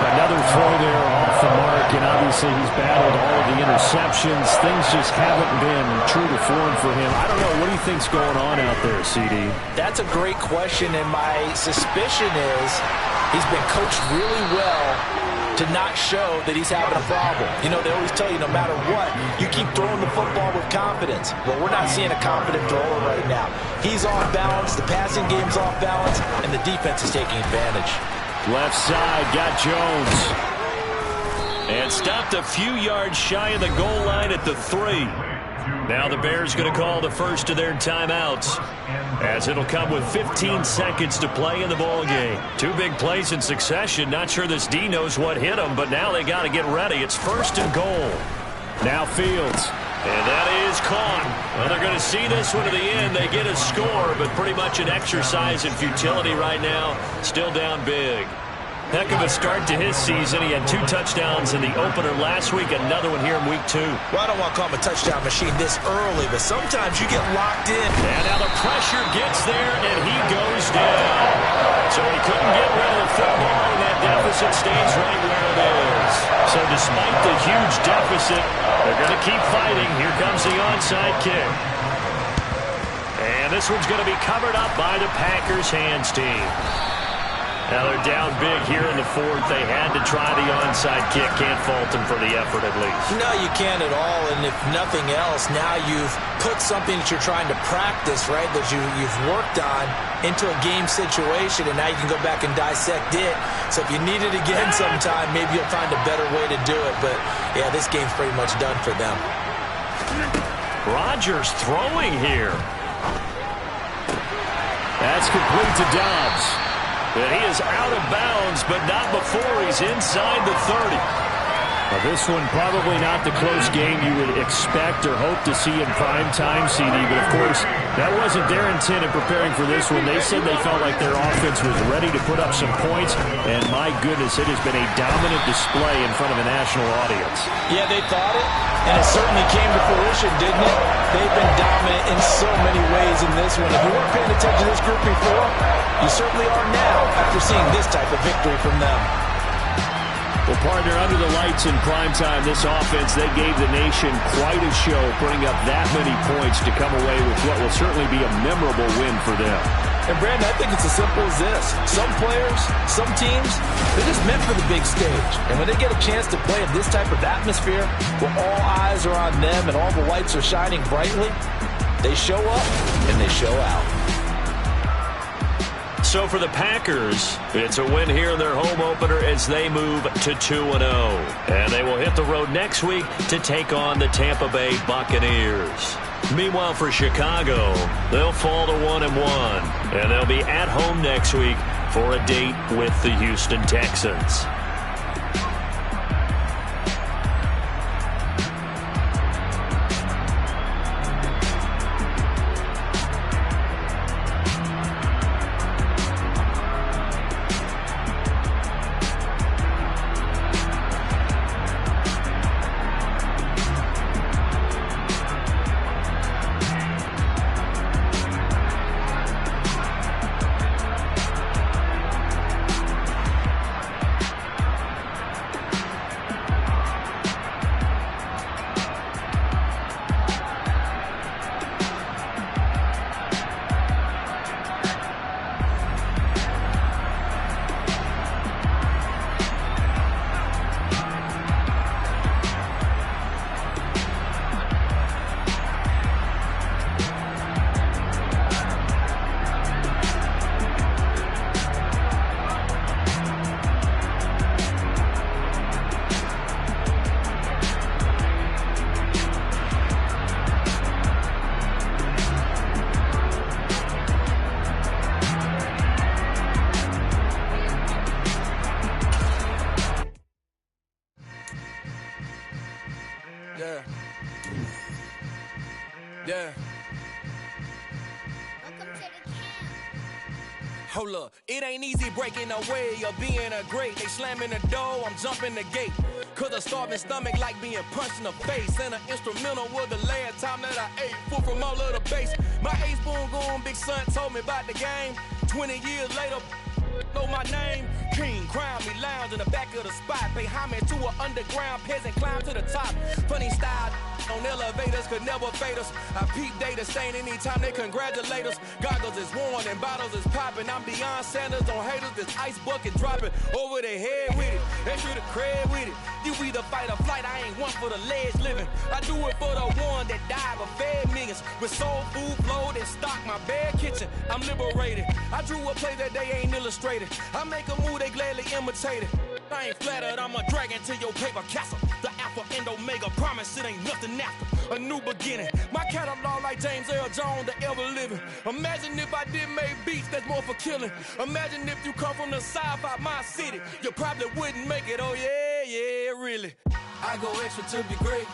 Another throw there off the mark, and obviously he's battled all of the interceptions. Things just haven't been true to form for him. I don't know. What do you think's going on out there, CD? That's a great question, and my suspicion is he's been coached really well to not show that he's having a problem. You know, they always tell you no matter what, you keep throwing the football with confidence. Well, we're not seeing a confident thrower right now. He's off balance, the passing game's off balance, and the defense is taking advantage. Left side, got Jones. And stopped a few yards shy of the goal line at the 3. Now the Bears going to call the first of their timeouts, as it'll come with 15 seconds to play in the ball game. 2 big plays in succession. Not sure this D knows what hit them, but now they got to get ready. It's 1st and goal. Now Fields. And that is caught. Well, they're going to see this one to the end. They get a score, but pretty much an exercise in futility right now. Still down big. Heck of a start to his season. He had 2 touchdowns in the opener last week, another one here in week 2. Well, I don't want to call him a touchdown machine this early, but sometimes you get locked in. And now the pressure gets there, and he goes down. So he couldn't get rid of the football, and that deficit stays right where it is. So despite the huge deficit, they're going to keep fighting. Here comes the onside kick. And this one's going to be covered up by the Packers hands team. Now they're down big here in the 4th. They had to try the onside kick. Can't fault them for the effort at least. No, you can't at all. And if nothing else, now you've put something that you're trying to practice, right, that you've worked on into a game situation, and now you can go back and dissect it. So if you need it again sometime, maybe you'll find a better way to do it. But, yeah, this game's pretty much done for them. Rodgers throwing here. That's complete to Dobbs. But he is out of bounds, but not before he's inside the 30. Well, this one probably not the close game you would expect or hope to see in prime time, CD. But, of course, that wasn't their intent in preparing for this one. They said they felt like their offense was ready to put up some points. And, my goodness, it has been a dominant display in front of a national audience. Yeah, they thought it, and it certainly came to fruition, didn't it? They've been dominant in so many ways in this one. If you weren't paying attention to this group before, you certainly are now after seeing this type of victory from them. Well, partner, under the lights in primetime, this offense, they gave the nation quite a show, putting up that many points to come away with what will certainly be a memorable win for them. And, Brandon, I think it's as simple as this. Some players, some teams, they're just meant for the big stage. And when they get a chance to play in this type of atmosphere, where all eyes are on them and all the lights are shining brightly, they show up and they show out. So for the Packers, it's a win here in their home opener as they move to 2-0. And they will hit the road next week to take on the Tampa Bay Buccaneers. Meanwhile, for Chicago, they'll fall to 1-1. And they'll be at home next week for a date with the Houston Texans. Yeah. Hold up, it ain't easy breaking away or being a great. They slamming the door, I'm jumping the gate. Cause a starving stomach like being punched in the face. And an instrumental was the last time that I ate. Food from all of the base. My ace spoon going, big son told me about the game. 20 years later, know my name? King, crown me, lounge in the back of the spot. Pay homage to an underground peasant, climb to the top. Funny style on elevators could never fade us. I peep data stain anytime they congratulate us. Goggles is worn and bottles is popping. I'm beyond Sanders on haters, this ice bucket dropping over their head with it. Extra the cred with it. You either fight or flight, I ain't one for the ledge living. I do it for the one that died but fed millions. With soul food flowed and stock my bare kitchen. I'm liberated. I drew a play that they ain't illustrated. I make a move, they gladly imitate it. I ain't flattered, I'm a dragon to your paper castle. The Alpha and Omega, promise it ain't nothing after. A new beginning. My catalog like James Earl Jones, the ever living. Imagine if I did make beats that's more for killing. Imagine if you come from the south out my city. You probably wouldn't make it, oh yeah, really. I go extra to be great.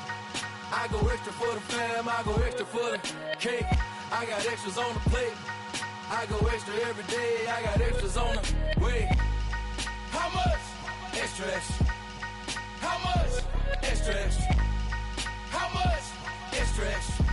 I go extra for the fam, I go extra for the cake. I got extras on the plate. I go extra every day, I got extras on the way. How much? Extra, extra. How much? Extra, extra. How much? Extra, extra.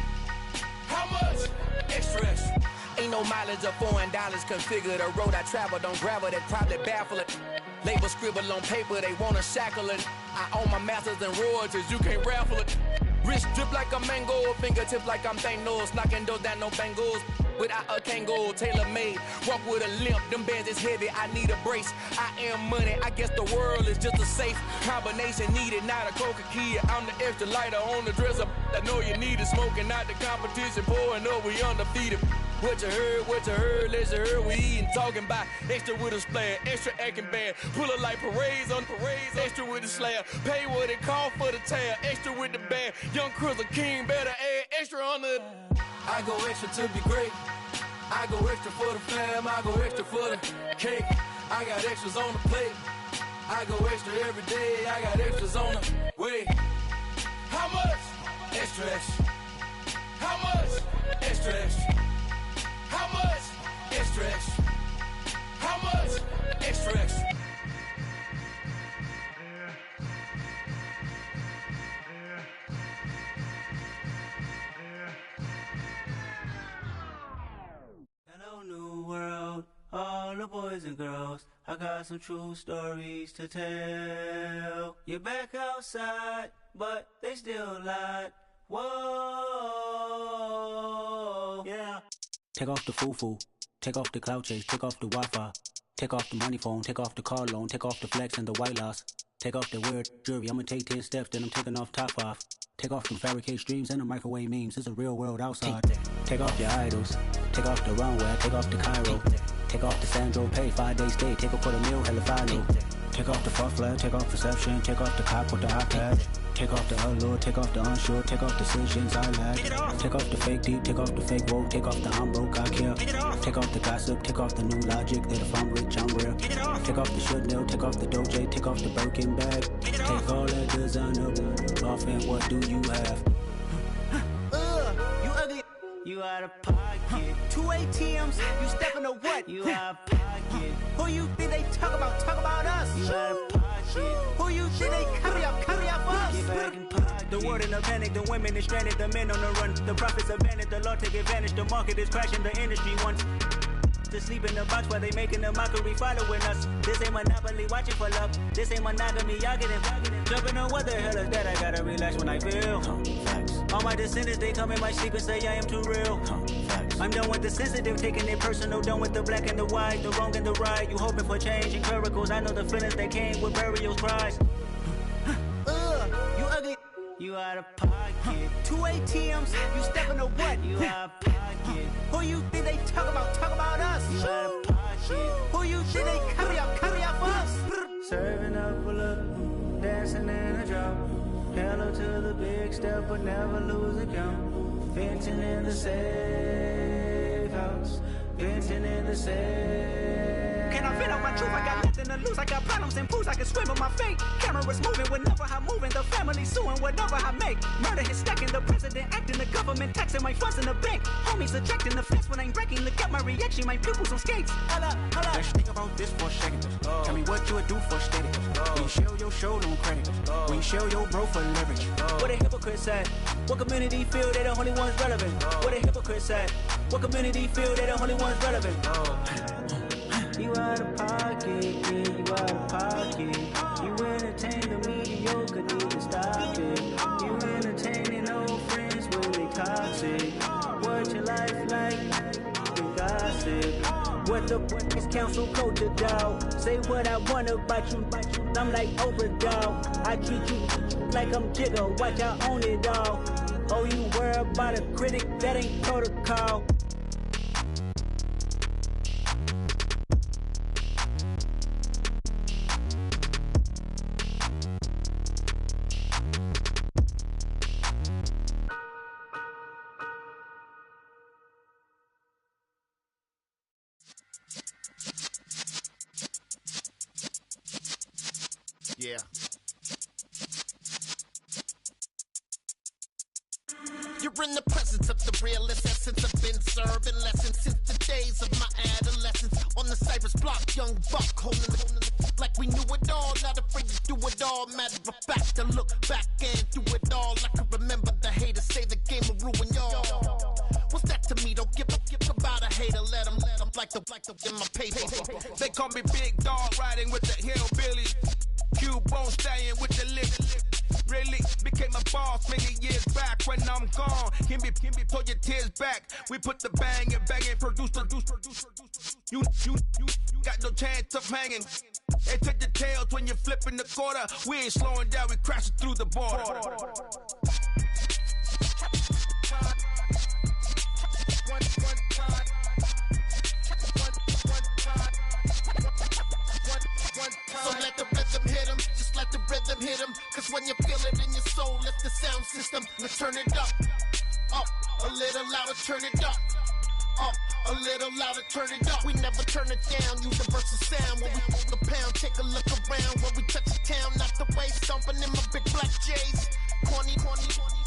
How much? Extra, extra. Ain't no mileage of $4 configure the road I travel. Don't gravel, that probably baffle it. Label scribble on paper, they wanna shackle it. I own my masters and royalties, you can't raffle it. Wrist drip like a mango, fingertips like I'm Thanos, knocking those down no bangles. Without a Kango, tailor-made, walk with a limp, them bands is heavy, I need a brace. I am money, I guess the world is just a safe combination needed, not a coca key. I'm the extra lighter on the dresser, I know you need it, smoking out the competition, pouring up, we undefeated. What you heard, let's heard, we eating, talking about extra with a splash, extra acting bad, pull it like parades on parades, extra with the slab, pay what it cost for the tab, extra with the bag, young Chris a king, better add extra on the. I go extra to be great. I go extra for the fam, I go extra for the cake. I got extras on the plate. I go extra every day, I got extras on the way. How much? Extra, extra. How much? Extra, extra. How much? Extra, extra. How much? Extra, extra. Hello, new world, all the boys and girls. I got some true stories to tell. You're back outside, but they still lied. Whoa, yeah. Take off the foo-foo, take off the cloud chase, take off the Wi-Fi, take off the money phone, take off the car loan, take off the flex and the white loss, take off the weird jewelry. I'ma take 10 steps, then I'm taking off top 5. Take off them fabricate streams and the microwave memes. It's a real world outside. Take off your idols, take off the runway, take off the Cairo, take off the Sandro pay, 5-day stay, take a quarter meal, hella final. Take off the fuck flag, take off perception, take off the cop with the iPad. Take off the allure, take off the unsure, take off decisions I lack. Take off the fake deep, take off the fake woke, take off the I'm broke, I care. Take off the gossip, take off the new logic that if I'm rich, I'm real. Take off the should know, take off the Doja, take off the Birkin bag. Take all that designer off and what do you have? You ugly. You out of pocket. 2 ATMs, you stepping to what? You out of pocket. Who you think they talk about? Talk about us. You out of pocket. Who you think they carry up for us? Get back in pocket. The world in a panic, the women is stranded, the men on the run. The profits abandoned, the law take advantage. The market is crashing, the industry wants to sleep in the box while they making a mockery following us. This ain't monopoly, watching for love. This ain't monogamy, y'all getting jumping on what the hell is that? I gotta relax when I feel. All my descendants, they come in my sleep and say I am too real. I'm done with the sensitive, taking it personal. Done with the black and the white, the wrong and the right. You hoping for change and miracles. I know the feelings that came with burial cries. You ugly. You out of pocket. 2 ATMs, you stepping to what? You out of pocket. Who you think they talk about? Talk about us. You out of pocket. Who you think they carry up for us? Serving up a look, dancing in a drop. Hello to the big step, but never lose a count. Venting in the safe house. Venting in the safe. Can I vent out my truth? I got nothing to lose. I got problems and pools. I can swim with my fate. Cameras moving whenever I'm moving. The family suing whatever I make. Murder is stacking. The president acting. The government taxing my funds in the bank. Homies ejecting the fence when I'm breaking. Look at my reaction. My pupils on skates. Holla, holla. Let's think about this for a second. Tell me what you would do for steady. When you show your show, don't credit. When you show your bro for leverage. What a hypocrite said. What community feel they the only ones relevant? What a hypocrite said. What community feel they the only ones relevant? You out of pocket, yeah, you out of pocket. You entertain the mediocre, need to stop it. You entertaining old friends when they toxic. What your life like? You gossip. What the fuck is council culture, dog? Say what I want about you, I'm like overdog. I treat you like I'm Jigga, watch I own it all. Oh, you worry about a critic, that ain't protocol. Yeah. You're in the presence of the realest essence. I've been serving lessons since the days of my adolescence. On the Cypress block, young buck holding the like we knew it all. Not afraid to do it all. Matter of fact, to look back and do it all. I can remember the haters say the game will ruin y'all. What's that to me? Don't give about a hater. Let them like the in my paper. They call me Big Dog, riding with the hillbilly. Cubone staying with the lip. Really became a boss many years back. When I'm gone, can be pull your tears back. We put the bang and produce. You got no chance of hanging. They take the tails when you're flipping the quarter. We ain't slowing down, we crashing through the border. So let the rhythm hit him, just let the rhythm hit him. Cause when you feel it in your soul, let the sound system, now turn it up, a little louder, turn it up, a little louder, turn it up. We never turn it down, universal sound. When we hold the pound, take a look around. When we touch the town, not the way, stomping in my big black J's. Corny,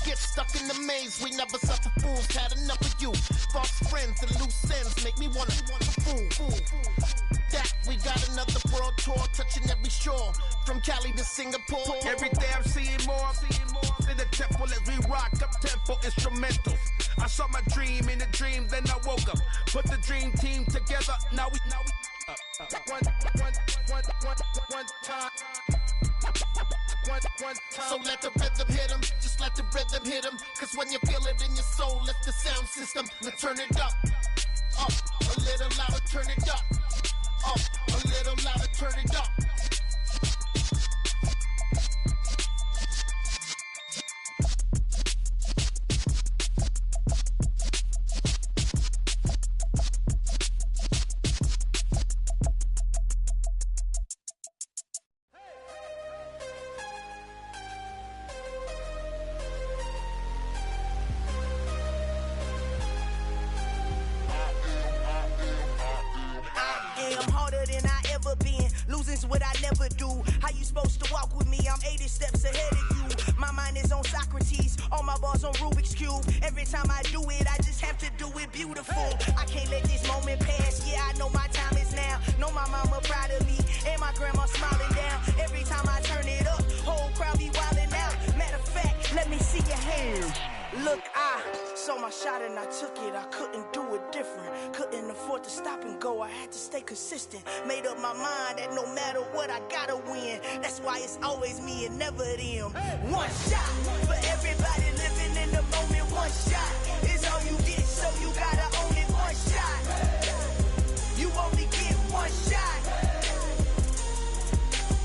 get stuck in the maze. We never suffer fools, had enough of you. False friends and loose ends make me wanna fool. That we got another world tour, touching every shore, from Cali to Singapore. Every day I'm seeing more in the temple as we rock up tempo instrumentals. I saw my dream in a dream, then I woke up. Put the dream team together. Now we one time. So let the rhythm hit him, just let the rhythm hit him. Cause when you feel it in your soul, let the sound system, now turn it up, a little louder, turn it up, a little louder, turn it up. Losing's what I never do. How you supposed to walk with me? I'm 80 steps ahead of you. My mind is on Socrates, all my bars on Rubik's Cube. Every time I do it, I just have to do it beautiful. I can't let this moment pass. Yeah, I know my time is now. Know my mama proud of me, and my grandma smiling down. Every time I turn it up, whole crowd be wildin' out. Matter of fact, let me see your hands. Look, I saw my shot and I took it. I couldn't do it different. Couldn't afford to stop and go. I had to stay consistent. Made up my mind that no matter what, I gotta win. That's why it's always me and never them. One shot for everybody living in the moment. One shot is all you get, so you gotta own it. One shot. You only get one shot.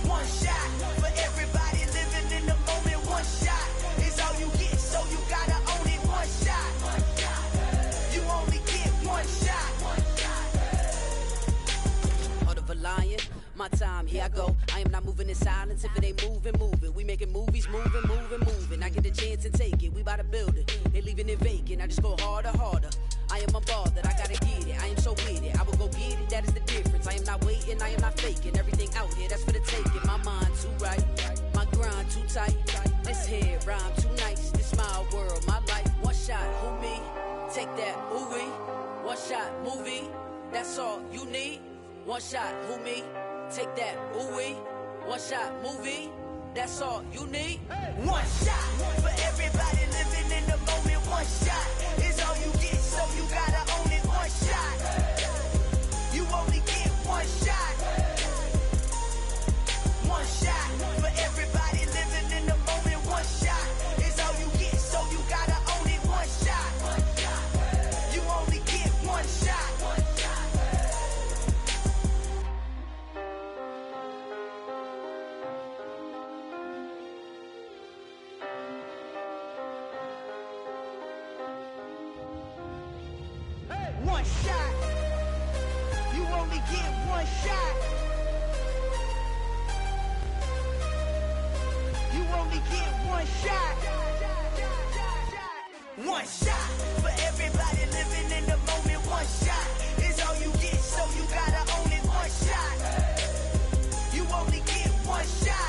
One shot for everybody living in the moment. One shot is all you get, so you gotta own it. One shot. You only get one shot. Heart of a lion, my time, here I go. I am not moving in silence. If it ain't moving, move it. We making movies, moving. I get a chance and take it. We bout to build it. They leaving it vacant. I just go harder. I am a ball that I gotta get it. I am so with it. I will go get it. That is the difference. I am not waiting. I am not faking. Everything out here, that's for the taking. My mind too right. My grind too tight. This here rhyme too nice. This my world, my life. One shot, who me? Take that, who we? One shot, movie. That's all you need. One shot, who me? Take that, ooh wee. One shot, movie. That's all you need. One shot for everybody living in the moment. One shot is all you get, so you gotta own it. One shot. You only get one shot. one shot. You only get one shot. You only get one shot. One shot for everybody living in the moment. One shot is all you get, so you gotta own it. One shot. You only get one shot.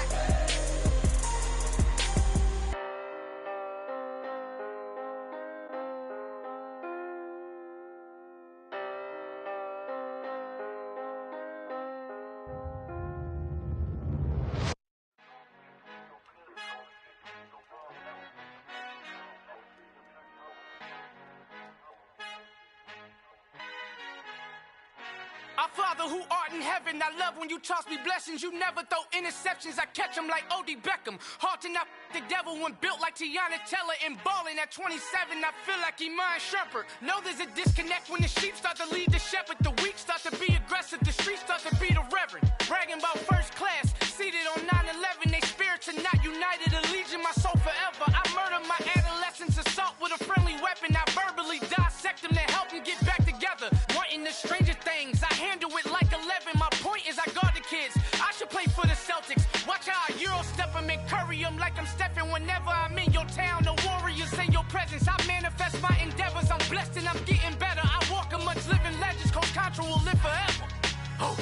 Our Father who art in heaven, I love when you toss me blessings. You never throw interceptions, I catch them like O.D. Beckham. Hard to not the devil when built like Tiana Teller and balling at 27. I feel like Iman Shumpert. Know there's a disconnect when the sheep start to lead the shepherd. The weak start to be aggressive, the streets start to be the reverend. Bragging about first class, seated on 9/11. They spirits are not united, a legion, my soul forever. I murdered my adolescence, assault with a friendly weapon. I verbally dissect them to help them get back together. Wanting the stranger things, I handle it like 11. My point is I guard the kids. I should play for the Celtics. Watch how I Euro step them and curry them like I'm stepping. Whenever I'm in your town, the Warriors in your presence. I manifest my endeavors. I'm blessed and I'm getting better. I walk amongst living legends. Coach Contra will live forever. Oh.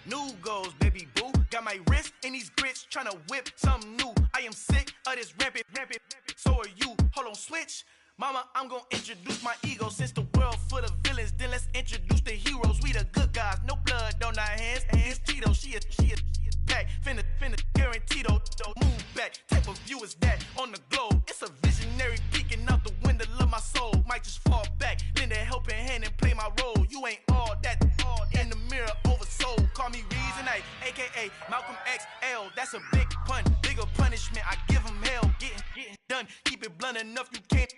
New goals, baby boo. Got my wrist in these grits, tryna whip something new. I am sick of this rampant. So are you. Hold on, switch. Mama, I'm gonna introduce my ego. Since the world full of villains, then let's introduce the heroes. We the good guys, no blood on our hands. It's Tito, she a pack. Finna guarantee though. Move back. Type of view is that on the globe? It's a visionary peeking out the window of my soul. Might just fall back, lend a helping hand and play my role. You ain't all that in the mirror oversold. Call me Reason A, aka Malcolm XL. That's a big pun, bigger punishment. I give him hell, getting done. Keep it blunt enough, you can't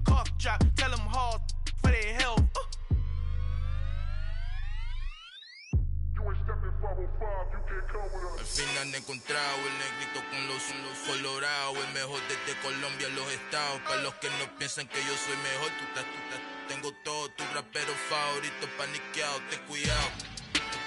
cough drop. Tell them hard for their health. Al fin han encontrado el negrito con los colorados, el mejor desde Colombia, los estados. Para los que no piensan que yo soy mejor, tengo todos tus raperos favoritos paniqueados, ten cuidado.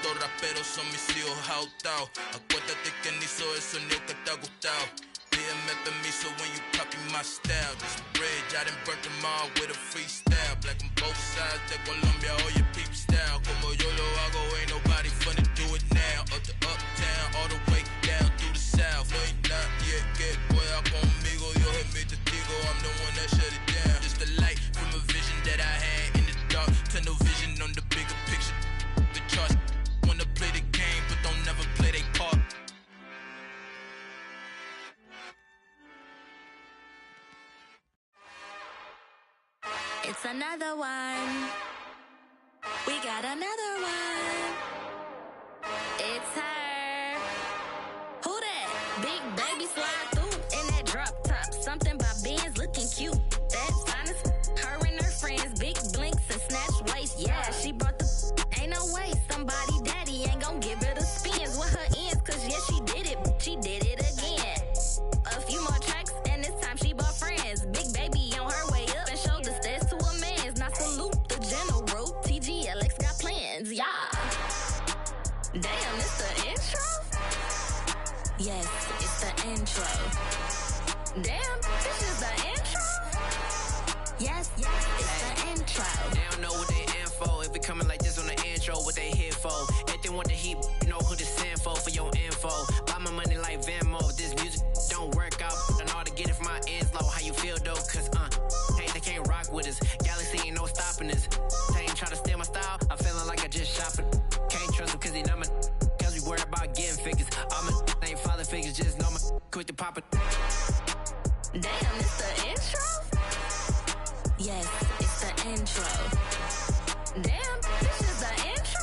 Estos raperos son mis hijos jautados. Acuérdate que ni hizo el sonido que te ha gustado. Pídeme permiso when you copy my style. This bridge, I done burnt them all with a freestyle. Black on both sides de Colombia, oye peep style. Como yo lo hago, ain't nobody finna do it now. Up to uptown, all the way down through the south. No hay nadie que pueda conmigo, Dios es mi testigo. I'm the one that shut it down. Just the light from a vision that I had in the dark. Tunnel vision on the bigger picture. The charts wanna play the game, but don't never play their part. It's another one. We got another one. It's her. Who that? Big baby slide through in that drop top. Something by Benz looking cute. That's honest. Her and her friends, big blinks and snatch waist. Yeah, she brought the. Ain't no way somebody daddy ain't gon' give her the spins with her ends. Cause yeah, she did it. She did it again. A few more tracks and this time she bought friends. Big baby on her way up and showed the stairs to a man's. Now salute the general. TGLX got plans, yeah. Damn, it's the intro? Yes, it's the intro. Damn, this is the intro? Yes, it's the intro. They don't know what they in for. If it coming like this on the intro, what they here for? If they want the heat, you know who to send for your info. Buy my money like Venmo. If this music don't work out, I know how to get it from my ends low. How you feel though? Cause hey, they can't rock with us. Galaxy ain't no stopping us. They ain't try to steal my style. I'm feeling like I just shot for. Can't trust them cause they not my. Cause we worried about getting figures. All my ain't father figures, just know my. Quick to pop it. Damn, it's the intro? Yes, it's the intro. Damn, this is the intro?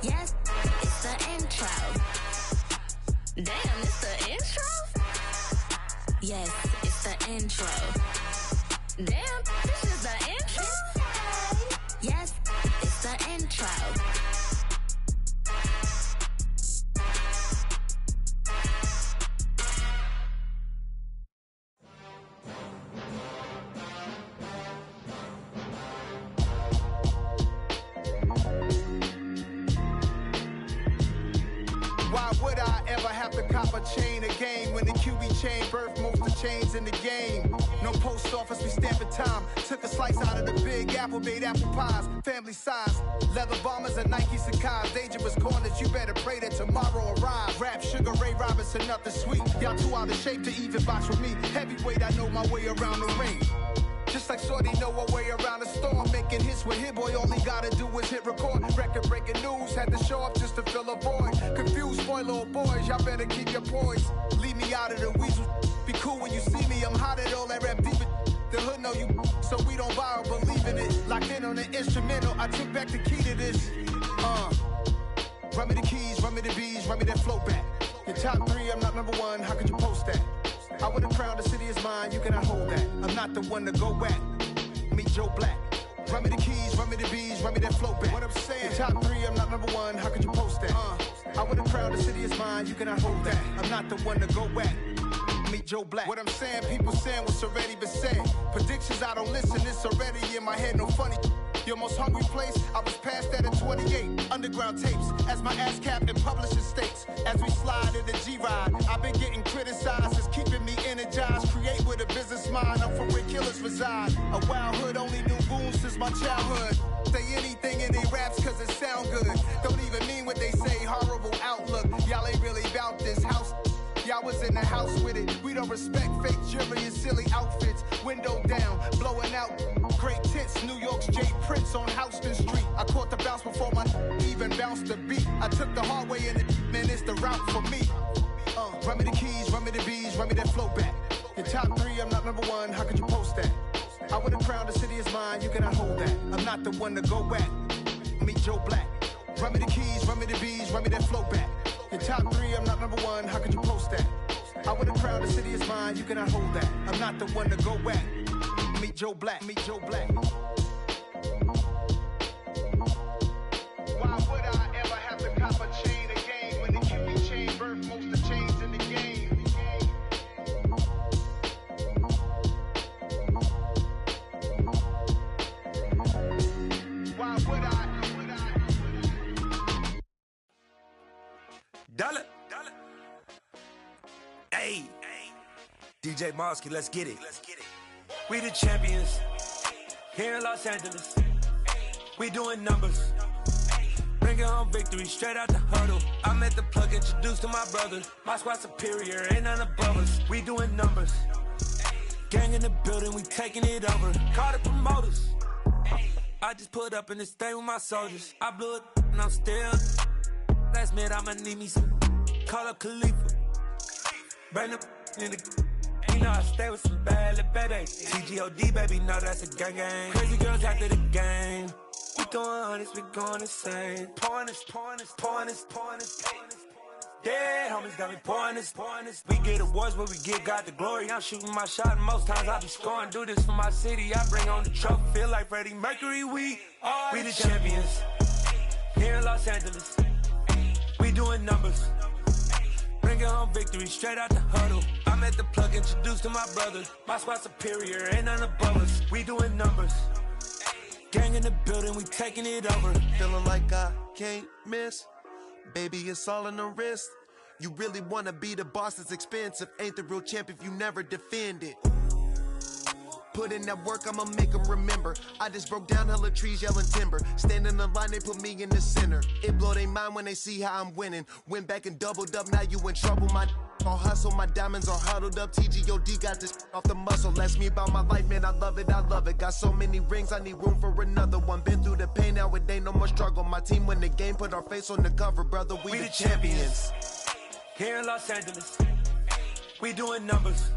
Yes, it's the intro. Damn, it's the intro? Yes, it's the intro. Damn, this is the intro? Yes, it's the intro. chain of game. When the QB chain birth most of chains in the game. No post office, we stamping time. Took a slice out of the big apple, made apple pies. Family size, leather bombers and Nike Sacai's. Dangerous corners, you better pray that tomorrow arrives. Rap, Sugar Ray Robinson, nothing sweet. Y'all too out of shape to even box with me. Heavyweight, I know my way around the ring. Just like Shorty know a way around the storm. Making hits with Hit Boy, all he gotta do is hit record. Record breaking news, had to show up just to fill a void. Confused, spoiled boys, y'all better keep your poise. Leave me out of the weasel. Be cool when you see me, I'm hot at all that rap deep. The hood know you, so we don't borrow, believe in it. Locked in on the instrumental, I took back the key to this. Run me the keys, run me the bees, run me that flow back. Your top 3, I'm not number 1, how could you post that? I would have crowned the city is mine, you cannot hold that. I'm not the one to go back. Meet Joe Black. Run me the keys, run me the bees, run me that flow back. What I'm saying, your top 3, I'm not number 1, how could you post that? I would have crowned the city is mine, you cannot hold that. I'm not the one to go back. Meet Joe Black. What I'm saying, people saying what's already been said. Predictions, I don't listen, it's already in my head, no funny. Your most hungry place, I was past that at 28. Underground tapes, as my ass cap in publishing states. As we slide in the G-Ride, I've been getting criticized, it's keeping me energized. Create with a business mind, I'm from where killers reside. A wild hood, only knew goons since my childhood. Say anything in they raps cause it sound good. Don't even mean what they say, horrible outlook. Y'all ain't really about this house. Y'all was in the house with it. We don't respect fake jewelry and silly outfits. Window down, blowing out great tits. New York's J. Prince on Houston Street. I caught the bounce before my even bounced the beat. I took the hard way in it, man, it's the route for me. Run me the keys, run me the bees, run me that flow back. Your top 3, I'm not number 1, how could you post that? I would have crowned the city is mine, you cannot hold that. I'm not the one to go back. Meet Joe Black. Run me the keys, run me the bees, run me that flow back. Your top 3, I'm not number 1, how could you post that? I would have crowned the city is mine, you cannot hold that. I'm not the one to go back. Meet Joe Black, meet Joe Black. Why would I ever have to cop a chain again when the QB chain birth most of chains in the game? Why would I? Dollar. Hey, DJ Mosky, let's get it. We the champions here in Los Angeles. We doing numbers. Bringing home victory straight out the huddle. I'm at the plug, introduced to my brothers. My squad superior, ain't none above us. We doing numbers. Gang in the building, we taking it over. Call the promoters. I just put up in this thing with my soldiers. I blew it and I'm still. Last minute, I'ma need me some. Call up Khalifa. Bring the in the. You know I stay with some bad little baby. TGOD, baby, know that's a gang gang. Crazy girls after the game. We throwing hundreds, we going insane. Pouring this. Dead homies got me pouring this. We get awards, but we get God the glory. I'm shooting my shot, and most times I be scoring. Do this for my city, I bring on the trophy. Feel like Freddie Mercury, we the champions. Here in Los Angeles, we doing numbers. Bringing home victory straight out the huddle. I'm at the plug, introduced to my brothers. My squad superior, ain't none above us. We doing numbers. Gang in the building, we taking it over. Feeling like I can't miss. Baby, it's all in the wrist. You really wanna be the boss, it's expensive. Ain't the real champ if you never defend it. Put in that work, I'ma make them remember. I just broke down hella trees, yelling timber. Stand in the line, they put me in the center. It blow they mind when they see how I'm winning. Went back and doubled up, now you in trouble. My all hustle, my diamonds are huddled up. TGOD got this off the muscle. Ask me about my life, man, I love it. Got so many rings, I need room for another one. Been through the pain, now it ain't no more struggle. My team win the game, put our face on the cover, brother. We the champions. Here in Los Angeles, we doing numbers.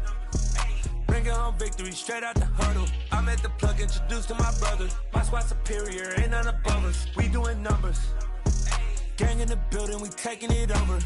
Bringing home victory straight out the huddle. I'm at the plug, introduced to my brothers. My squad superior, ain't none above us. We doing numbers. Gang in the building, we taking it over.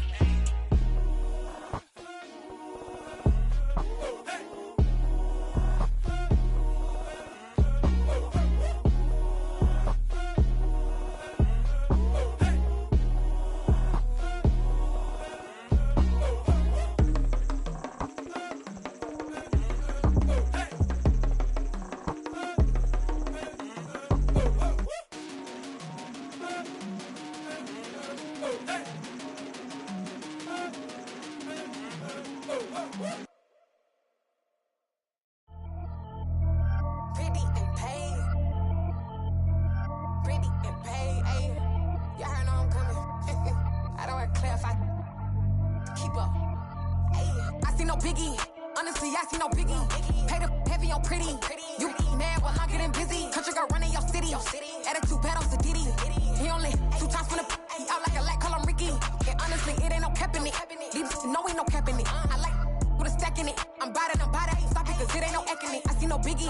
no biggie. Honestly, I see no biggie. Pay the heavy on pretty. You mad while I'm getting busy. Country girl running your city. Attitude bad on Diddy. He only 2 times from the he out like a light, call him Ricky. And honestly, it ain't no cap in it. These no ain't no cap in it. I like with a stack in it. I'm bout it. Stop it, cause it ain't no acting it. I see no biggie.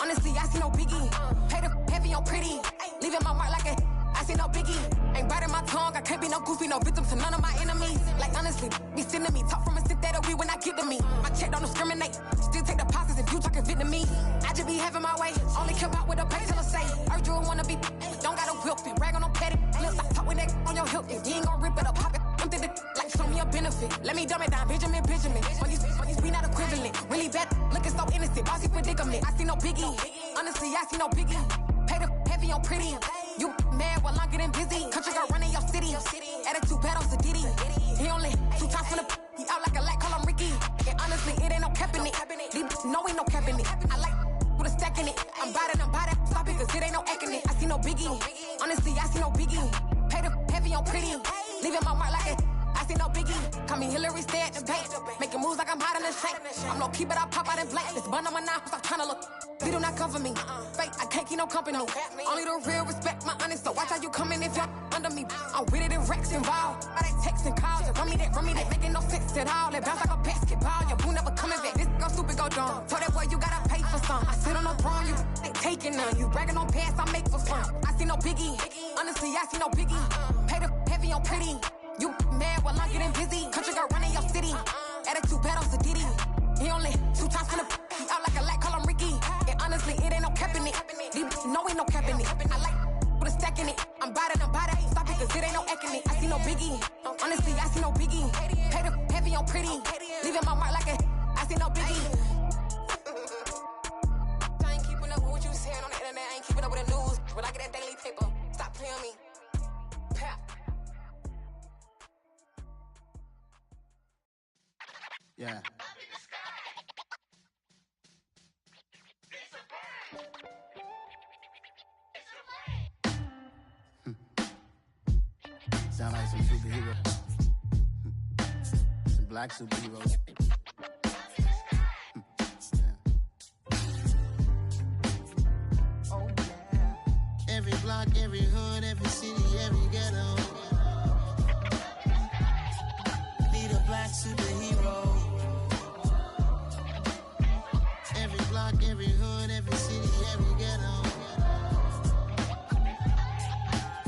Honestly, I see no biggie. Pay the heavy on pretty. Leaving my mark like I see no biggie. Ain't biting my tongue. I can't be no goofy, no victim to none of my enemies. Like honestly, be sending me talk from a sip that we when I get to me. My check don't discriminate. Still take deposits if you talking Vietnamese. I just be having my way. Only care about what the pay till I say. Urge you wanna be. Don't gotta whip it. Rag on no petty. Flips like talk with that on your hip. If you ain't gon' rip it up, pop it. Empty the like show me a benefit. Let me dumb it down, Benjamin. We not equivalent. Really bad, looking so innocent. Bossy predicament. I see no biggie. Honestly, I see no biggie. Pay the heavy on pretty. You mad while I'm getting busy. Country girl running your city. Attitude bad on Diddy. He only 2 times from the he out like a light, call him Ricky. And honestly, it ain't no cap in it. No ain't no cap in it. I like with a stack in it. I'm bout it. Stop it, cause it ain't no acting it. I see no biggie. Honestly, I see no biggie. Pay the heavy on pretty. Leaving my mark like I see no biggie. Call me Hillary, stay at the bank. Making moves like I'm hot in the shank. I'm no keep it, I pop out in blank. This bun on my knife, stop trying to look. They do not cover me. Fake, I can't keep no company. Only the real respect my honest. So watch how you coming if y'all under me. I'm with it and Rex involved. I they text and calls. Run me that. Making no sense at all. It bounce like a basketball. Your boo never coming back. This go stupid, go dumb. Told that boy you gotta pay for some. I sit on no throne, you ain't taking none. You bragging on pants, I make for fun. I see no biggie. Honestly, I see no biggie. Pay the heavy on pretty. You mad while I'm getting busy. Country girl running your city. Attitude bad on Diddy. He only 2 times from the he out like a light, call him Ricky. And honestly, it ain't no cap in it. No ain't no cap in it. I like with a stack in it. I'm bout it. Stop it, cause it ain't no acting it. I see no biggie. Honestly, I see no biggie. Pay the heavy on pretty. Leaving my mark like I see no biggie. I ain't keeping up with what you saying on the internet. I ain't keeping up with the news. But I get that daily paper. Stop playing me. Pap. Yeah. Sound like some superheroes. Some black superheroes. Oh yeah. Every block, every hood, every city, every ghetto. Need a black superhero. Every block, every hood, every city, every ghetto.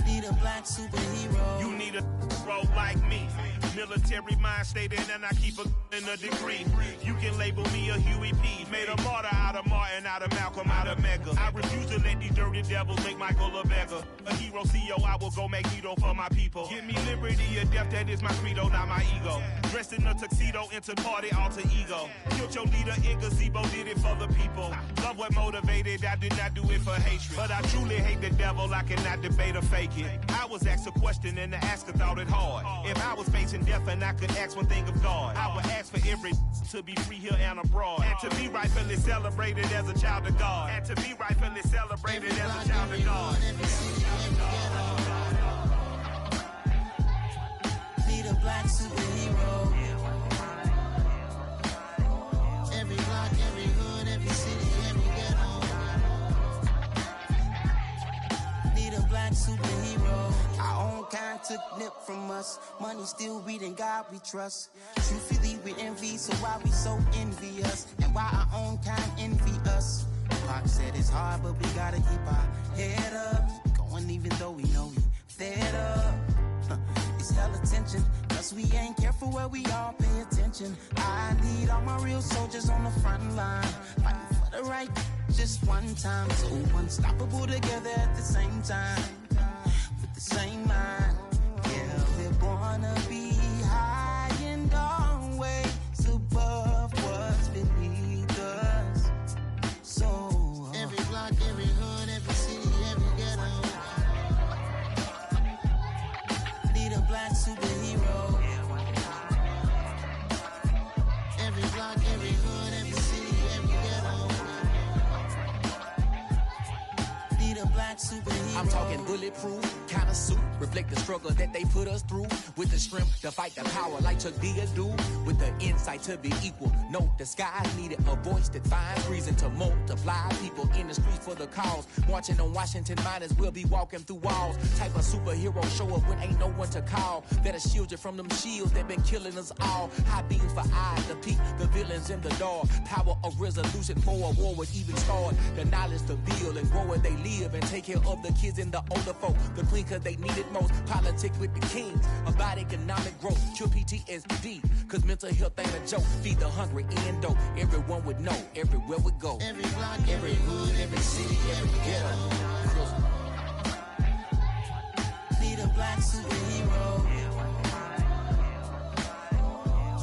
Need a black superhero. You need a role like me. Military mind stated, and I keep in a degree. You can label me a Huey P. Made a martyr out of Martin, out of Malcolm, out of Mega. I refuse to let these dirty devils make Michael a beggar. A hero CEO, I will go Magneto for my people. Give me liberty or death, that is my credo, not my ego. Dressed in a tuxedo, into party, alter ego. Killed your leader in gazebo, did it for the people. Love what motivated, I did not do it for hatred. But I truly hate the devil, I cannot debate or fake it. I was asked a question and the asker thought it hard. If I was facing death and I could ask one thing of God, I would ask for every to be free here and abroad. And to be rightfully celebrated as a child of God. And to be rightfully celebrated as a child of God. Need a black superhero. Every block, every hood, every city, every ghetto. Need a black superhero. Our own kind took nip from us. Money still reading God we trust. Truthfully we envy, so why we so envious? And why our own kind envy us? Pac said it's hard, but we gotta keep our head up. Going even though we know we fed up. It's hella tension, cause we ain't careful where we all pay attention. I need all my real soldiers on the front line, fighting for the right just one time. So unstoppable together at the same time, with the same mind. Yeah, we're born to be high and always above what's beneath us. So every block, every hood, every city, every ghetto. Need a black superhero. Every block, every hood, every city, every ghetto. Need a a black superhero. I'm talking bulletproof, kind of suit, reflect the struggle that they put us through. With the strength to fight the power like Chuck D do. With the insight to be equal, no disguise needed. A voice that finds reason to multiply. People in the streets for the cause. Marching on Washington miners will be walking through walls. Type of superhero show up when ain't no one to call. That'll shield you from them shields that been killing us all. High beams for eyes to peek the villains in the dark. Power of resolution for a war would even start. The knowledge to build and grow where they live. And take care of the kids and the older folk. The clean cause they need it most. Politic with the kings. About economic growth. Cure PTSD. Cause mental health ain't a joke. Feed the hungry and dope. Everyone would know. Everywhere we go. Every block, every hood, every city, every ghetto. Need a black superhero.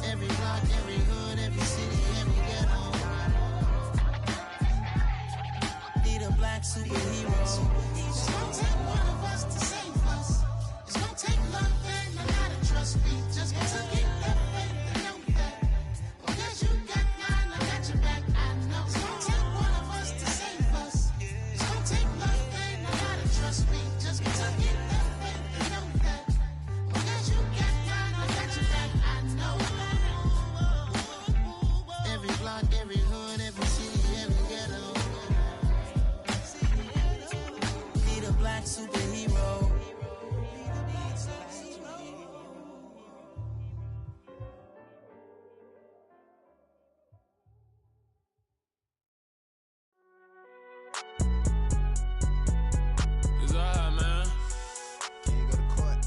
Every block, every hood, every city, every ghetto. Need a black superhero. It's gonna take one of us to save us. It's gonna take love and a lot of trust. We just got to get that faith and know that. Because you got mine, I got your back. I know. It's gonna take one of us to save us. It's gonna take love and a lot of trust. We just got to get that faith and know that. Because you got mine, I got your back. I know. Every block, every hood, every city, every ghetto. Need a black superhero. It's alright, man. Can't go to court.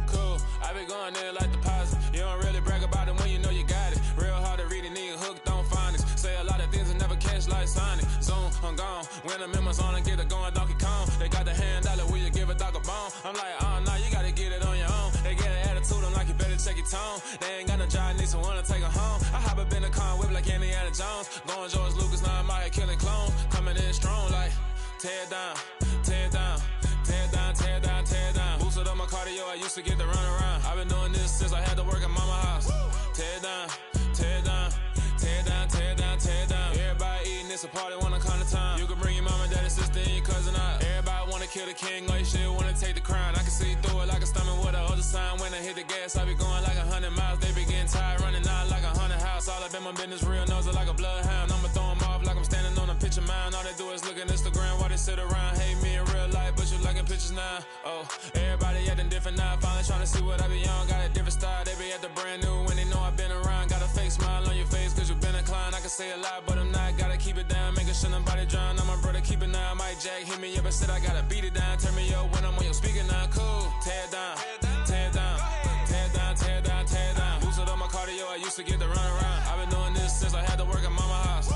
Cool. I been going there like deposit. You don't really brag about it when you know you got it. Real hard to read it, nigga hooked on phonics. Say a lot of things and never catch like Sonic. Zone, I'm gone. When I'm in my zone, I get it going Donkey Kong. They got the hand dollar, will you give a dog a bone? I'm like, oh, nah, you gotta get it on your own. They get an attitude, I'm like, you better check your tone. They ain't got no job, need someone to take her home. I hop up in the car, whip like Indiana Jones. Going George Lucas, now I'm out here killing clones. Coming in strong like, tear down, tear down, tear down, tear down, tear down. Boosted up my cardio, I used to get to run around. I've been doing this since I had to work at mama house. Tear down, tear down, tear down, tear down, tear down. Everybody eating, it's a party, wanna come to time. You can bring your mama, daddy, sister, and your cousin out. Everybody wanna kill the king, like shit, wanna take the crown. I can see through it like a stomach with a other sign. When I hit the gas, I be going like 100 miles. They be getting tired, running out like 100 house. All up in my business, real nose like a bloodhound. I'ma throw 'em off like I'm standing on a picture mound. All they do is look at Instagram while they sit around. Hate me in real life, but you liking pictures now. Oh, everybody acting different now. Finally trying to see what I be on. Got a different style, they be at the brand new when they know I've been around. Got a fake smile on your face cause you been inclined. I can say a lot, but I'm not. Gotta keep it down, making sure nobody drown. I'm my brother, keep it now. Mike Jack hit me up and said I gotta beat it down. Turn me up when I'm on your speaker now. Cool, tear down, tear down, tear down, tear down, tear down. Boosted up my cardio, I used to get to run around. I've been doing this since I had to work at mama house.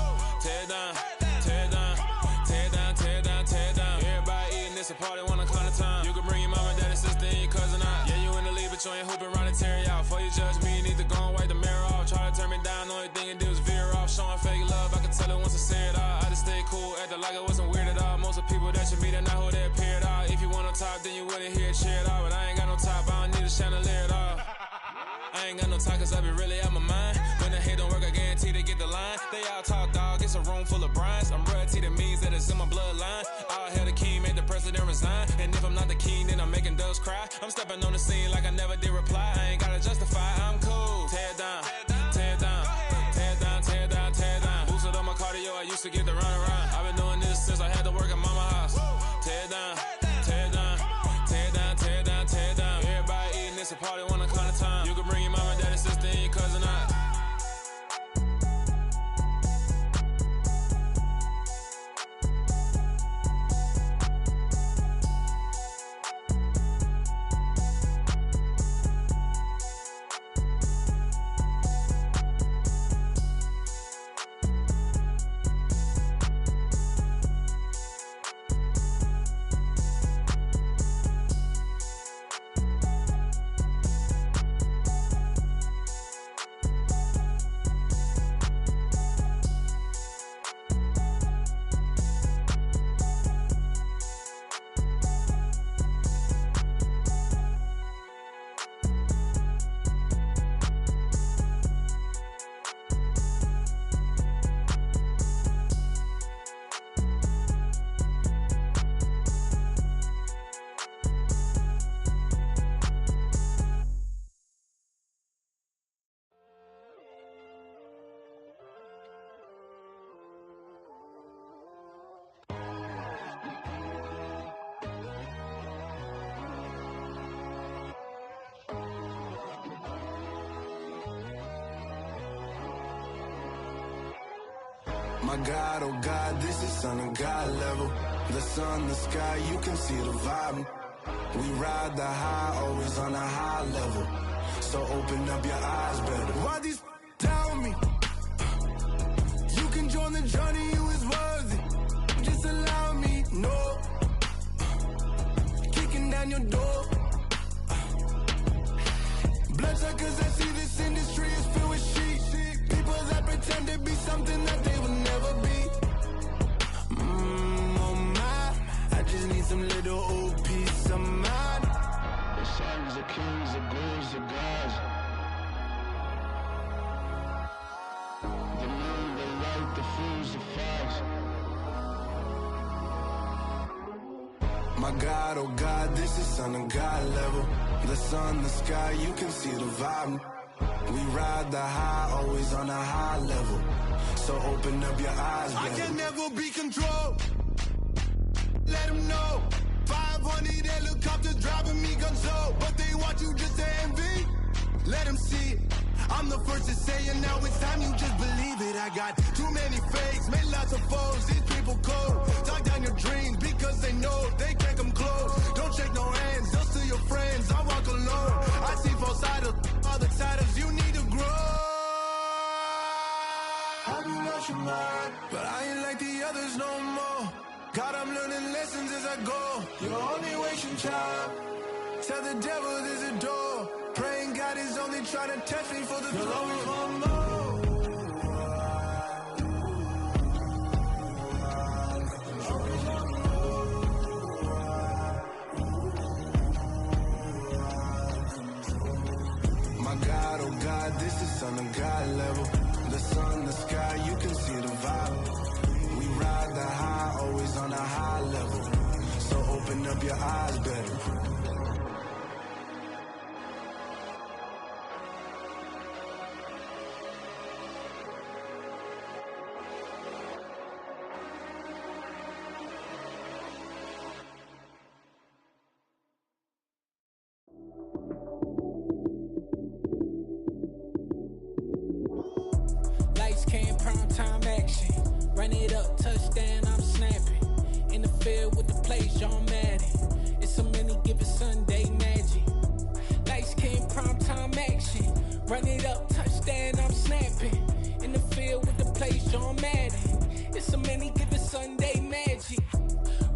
Tear down, tear down, tear down, tear down, tear down. Everybody eating, it's a party, wanna come to time. You can bring your mama, daddy, sister, and your cousin out. Yeah, you in the lead, but you ain't hooping around and tear you out. Before you judge me, you need to go and wipe the mirror off. Try to turn me down, only thing you do is veer off. Showing fake love, I can tell it once I say it all. I just stay cool, acting like I wasn't weird at all. Most of the people that you meet are not who they appear at all. If you want on top, then you wouldn't hear it cheer at all. But I ain't got no top, I don't need a chandelier at all. I ain't got no time cause I be really out my mind. When the hate don't work, I guarantee they get the line. They all talk dog, it's a room full of brines. I'm royalty, that means that it's in my bloodline. All hell the king, made the president resign. And if I'm not the king, then I'm making doves cry. I'm stepping on the scene like I never did reply. I ain't gotta justify, I'm cool. Tear down, tear down, tear down, tear down, tear down. Boosted up my cardio, I used to get to run around. I've been doing this since I had to work at mama house. Tear down, tear down, tear down, tear down, tear down. Everybody eating, it's a party, wanna come to time. You can bring your mama, daddy, sister, and your cousin out. My God, oh God, this is son of God level. The sun, the sky, you can see the vibe. We ride the high, always on a high level. So open up your eyes better. Why these tell me? You can join the journey, you is worthy. Just allow me, no. Kicking down your door. Bloodsuckers, I see this industry is filled with sheep. People that pretend to be something that they will never be. Oh my, I just need some little old peace of mind. The sons, the kings, the ghouls, the gods. The moon, the light, the fools, the fogs. My God, oh God, this is son of God level. The sun, the sky, you can see the vibe. We ride the high, always on a high level. So open up your eyes, baby. I can never be controlled. Let them know. 500 helicopters driving me gonzo. But they want you just to envy. Let them see it. I'm the first to say it, now it's time you just believe it. I got too many fakes, made lots of foes. These people cold. Talk down your dreams because they know they can't come close. Don't shake no hands, just to your friends. I walk alone. I see false idols, other titles. You need to grow. Have you lost your mind? But I ain't like the others no more. God, I'm learning lessons as I go. You're only wasting time. Tell the devil there's a door. Praying God is only trying to test me for the glory. My God, oh God, this is son of God level. The sun, the sky, you can see the vibe. We ride the high, always on a high level. So open up your eyes better. Lights came, prime time action. Run it up, touchdown, I'm snapping. In the field with the play, John Madden. It's a many given Sunday magic. Lights came, prime time action. Run it up, touchdown, I'm snapping. In the field with the play, John Madden. It's a many given Sunday magic.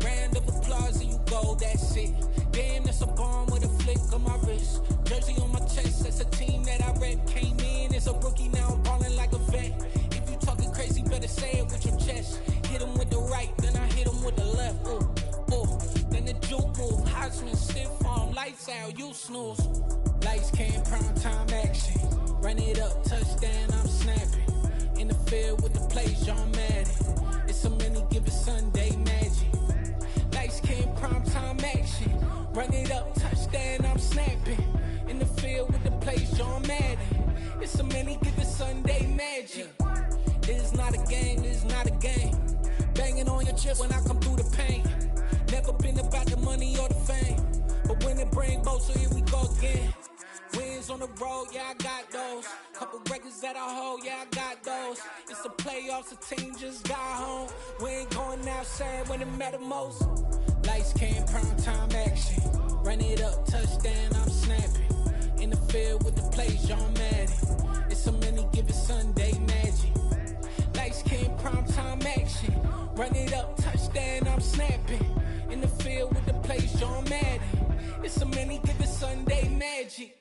Round of applause and you go, that's it. Damn, that's a bomb with a flick on my wrist. Jersey on my chest, that's a team that I rep. Came in as a rookie, now I'm ballin' like a vet. If you talking crazy, better say it with your chest. Hit him with the right, then I hit him with the left. Ooh, ooh. Then the juke move, Heisman, stiff arm, lights out, you snooze. Lights came, prime time action. Run it up, touchdown, I'm snapping. In the field with the play, John Madden. It's a many given Sunday magic. Lights came, prime time action. Run it up, touchdown, I'm snapping. In the field with the play, John Madden. It's a many given Sunday magic. It's not a game, it's not a game. Banging on your chip when I come through the pain. Never been about the money or the fame. But when it bring both, so here we go again. Wins on the road, yeah, I got those. Couple records that I hold, yeah, I got those. It's the playoffs, the team just got home. We ain't going outside when it matter most. Lights came, prime time action. Run it up, touchdown, I'm snapping. In the field with the play, John Madden. It's a many given Sunday magic. Lights came, prime time action. Run it up, touchdown, I'm snapping. In the field with the play, John Madden. It's a many given Sunday magic.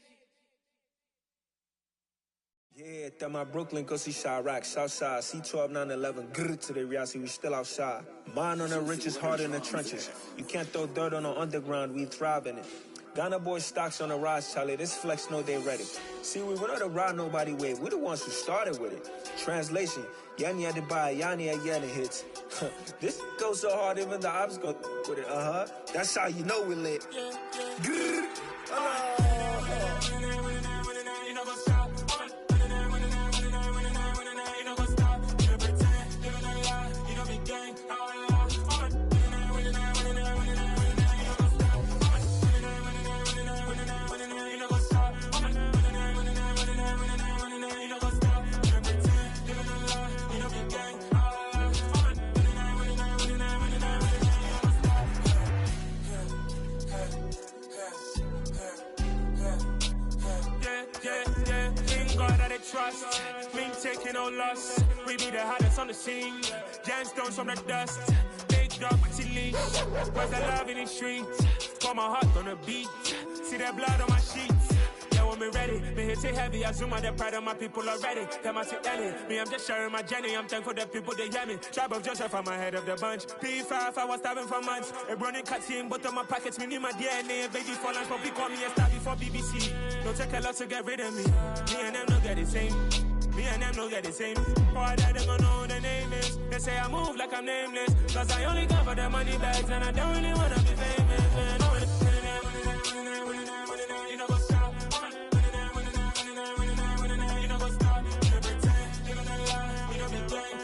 Yeah, that my Brooklyn, go see Chirac, Southside, C12, 911, grrr to the reality, we still outside. Mine on the riches, hard in the trenches. You can't throw dirt on the underground, we thrive in it. Ghana boys stocks on the rise, Charlie, this flex know they ready. See, we went on the ride nobody with, we the ones who started with it. Translation, Yani had to buy, Yani had yelling hits. This goes so hard, even the ops go with it, That's how you know we lit. Grrr, us. We be the hottest on the scene. Gemstones from the dust. Big dog with leash. Where's the love in the streets? Pour my heart on the beat. See that blood on my sheets. Yeah, when me ready, me hit it heavy. I zoom out the pride of my people already. Them I see Ellie. Me, I'm just sharing my journey. I'm thankful that people they hear me. Tribe of Joseph, I'm ahead of the bunch. P5, I was starving for months. A running cuts in, but on my pockets, me need my DNA. Baby for lunch, but we call me a star before BBC. Don't take a lot to get rid of me. Me and them don't get the same. Me and them don't get the same. Boy, that they gon' know who the name is. They say I move like I'm nameless. Cause I only come for the money bags. And I don't really wanna be famous, man. You know what's up. You know what's up. You know pretend. You know the lie. You know the game.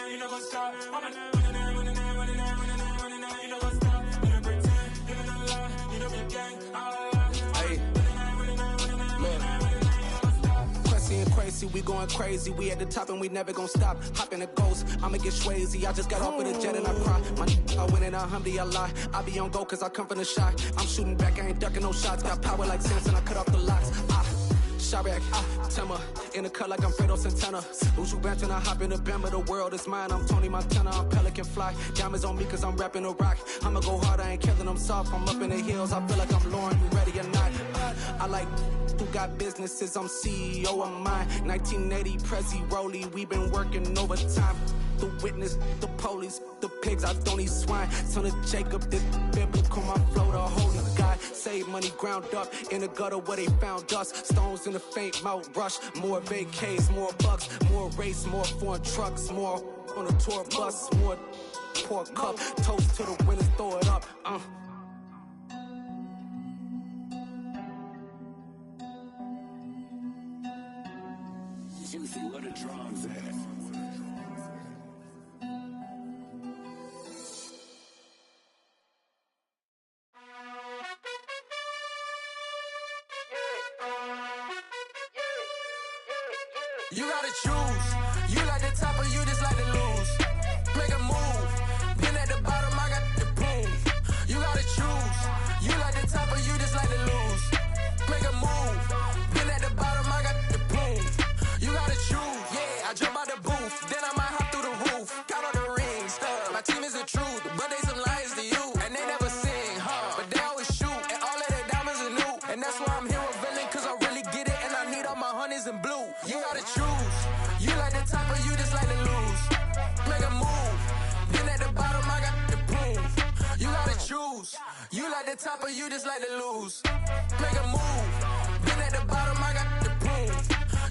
You know what's up. Crazy, we going crazy. We at the top and we never gon' stop. Hop in a ghost, I'ma get swayzy. I just got off with a jet and I cry. I win in a Humvee, I lie. I be on go cause I come from the shot. I'm shooting back, I ain't ducking no shots. Got power like Samson, I cut off the locks. Chirac, Tema, in the cut like I'm Fredo Santana. Uju Banton, I hop in the Bama, the world is mine. I'm Tony Montana, I'm Pelican Fly. Diamonds on me cause I'm rapping a rock. I'ma go hard, I ain't killing them soft. I'm up in the hills, I feel like I'm Lauren, you ready or not? I like who got businesses, I'm CEO of mine. 1980 Prezi Rolly, we been working overtime. The witness, the police, the pigs, I don't eat swine. Son of Jacob, this biblical, my flow, the holy God. Save money ground up in the gutter where they found us. Stones in the faint Mount Rush. More vacays, more bucks, more race, more foreign trucks, more on a tour bus, more pour cup. Toast to the winners, throw it up. Juicy, where the drums at? You gotta choose. You like the top or you just like to lose. Make a move. Been at the bottom, I got the prove. You gotta choose. You like the top or you just like to lose. Make a move. Been at the bottom, I got the prove. You gotta choose. Yeah, I jump out the booth. Then I might hop through the roof. Count on the rings. My team is the truth, but they some liars to you. And they never sing, but they always shoot. And all of their diamonds are new. And that's why I'm here with villain, cause I really get it. And I need all my honeys in blue. You gotta choose. You like the top or you just like to lose. Make a move. Been at the bottom, I got the proof. You gotta choose. You like the top or you just like to lose. Make a move. Been at the bottom, I got the proof.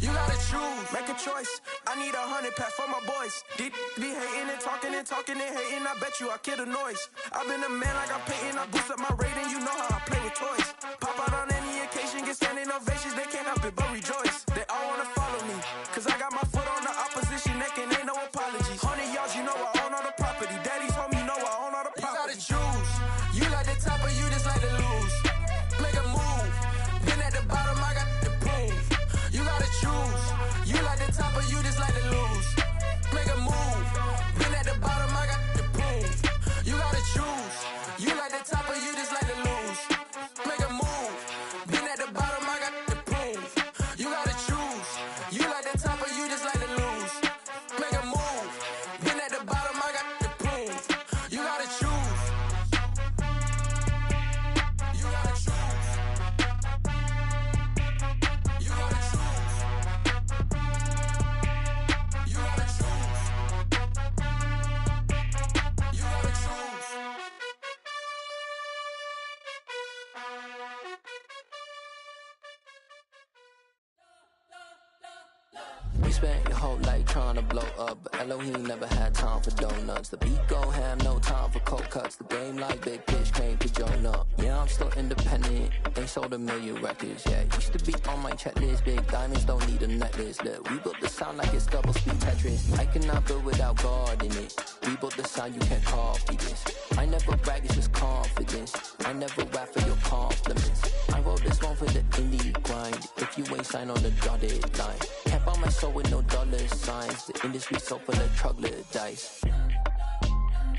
You gotta choose. Make a choice. I need 100 pack for my boys. Be hating and talking and talking and hating. I bet you I kill the noise. I've been a man like I'm Peyton. I boost up my rating. You know how I play with toys. Pop out on any occasion, get standing ovations. They can't help it but rejoice. They all wanna follow me, cause I got my foot on the opposition neck and ain't no apologies. 100 yards, you know I own all the property. Daddy's home, you know I own all the property. You gotta choose. You like the top or you just like to lose. Make a move. Been at the bottom, I got the proof. You gotta choose. You like the top or you just like to lose. Make a move. Been at the bottom, I got the proof. You gotta choose. You like the top or you just like to lose. Make a move. Been at the bottom, I got the proof. You gotta choose. You like the top or you just like to lose. Make a move. Been at the bottom, I got the proof. You gotta choose. You gotta choose. You gotta choose. You gotta choose. You gotta choose. We spent your whole life trying to blow up, but Elohim never had time for donuts. The beat go ham, no time for cold cuts. The game like Big Pitch came to join up. Yeah, I'm still independent, they sold 1 million records. Yeah, used to be on my checklist. Big diamonds don't need a necklace. Look, we built the sound like it's double speed Tetris. I cannot build without God in it. We built the sound, you can't copy this. I never brag, it's just confidence. I never rap for your compliments. I wrote this one for the indie grind. If you ain't signed on the dotted line, can't buy my soul with no dollar signs. The industry so full of troglodytes.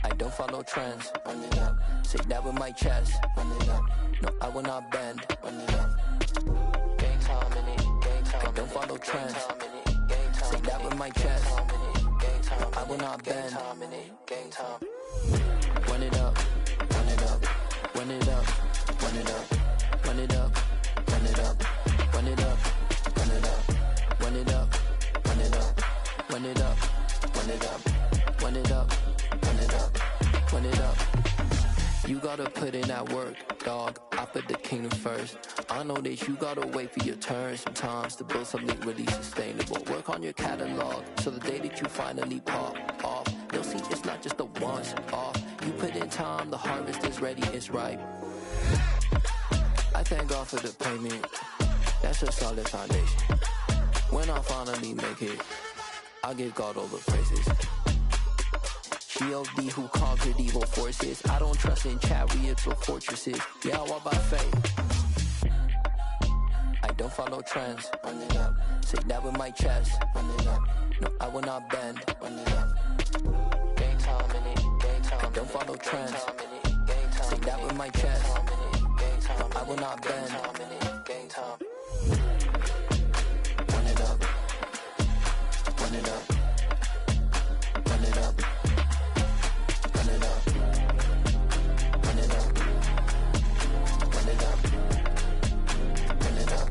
I don't follow trends. Run it up. Say that with my chest. Run it up. No, I will not bend. Run it up. Gang time in it. Gang time. I don't follow trends. Say that with my chest. No, I will not bend. Gang time. Run it up. Run it up. Run it up. Run it up. Run it up. Run it up. Run it up. Run it up. Run it up. Run it up. Run it up. Run it up. Run it up. Run it up. Run it up. You gotta put in that work, dog. I put the kingdom first. I know that you gotta wait for your turn sometimes to build something really sustainable. Work on your catalog, so the day that you finally pop off, you'll see it's not just a once off. You put in time, the harvest is ready, it's ripe. I thank God for the payment. That's a solid foundation. When I finally make it, I give God all the praises. G.O.D. who conquered evil forces. I don't trust in chariots or fortresses. Yeah, I walk by faith. I don't follow trends. Run it up. Say that with my chest. Run it up. No, I will not bend. Run it up. Gang time in it. Gang time. I don't follow trends. Say that with my chest. No, I will not bend. Gang time. Run it up. Run it up. Run it up. Run it up. Run it up. Run it up. Run it up.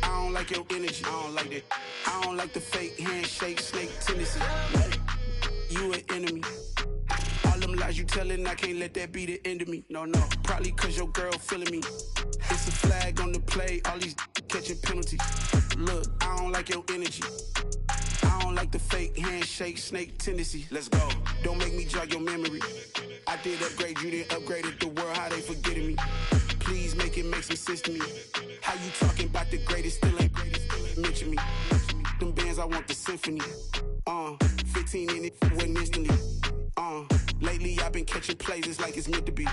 I don't like your energy. I don't like that. I don't like the fake handshake, snake tendency. You an enemy. All them lies you telling, I can't let that be the end of me. No, no. Probably cause your girl feeling me. It's a flag on the play, all these catching penalties. Look, I don't like your energy. I don't like the fake handshake, snake tendency. Let's go. Don't make me jog your memory. I did upgrade, you didn't upgrade it. The world, how they forgetting me. Please make it make some sense to me. How you talking about the greatest, still ain't greatest, still ain't mention me. Them bands, I want the symphony. 15 in it, wasn't instantly. Lately I've been catching plays, it's like it's meant to be.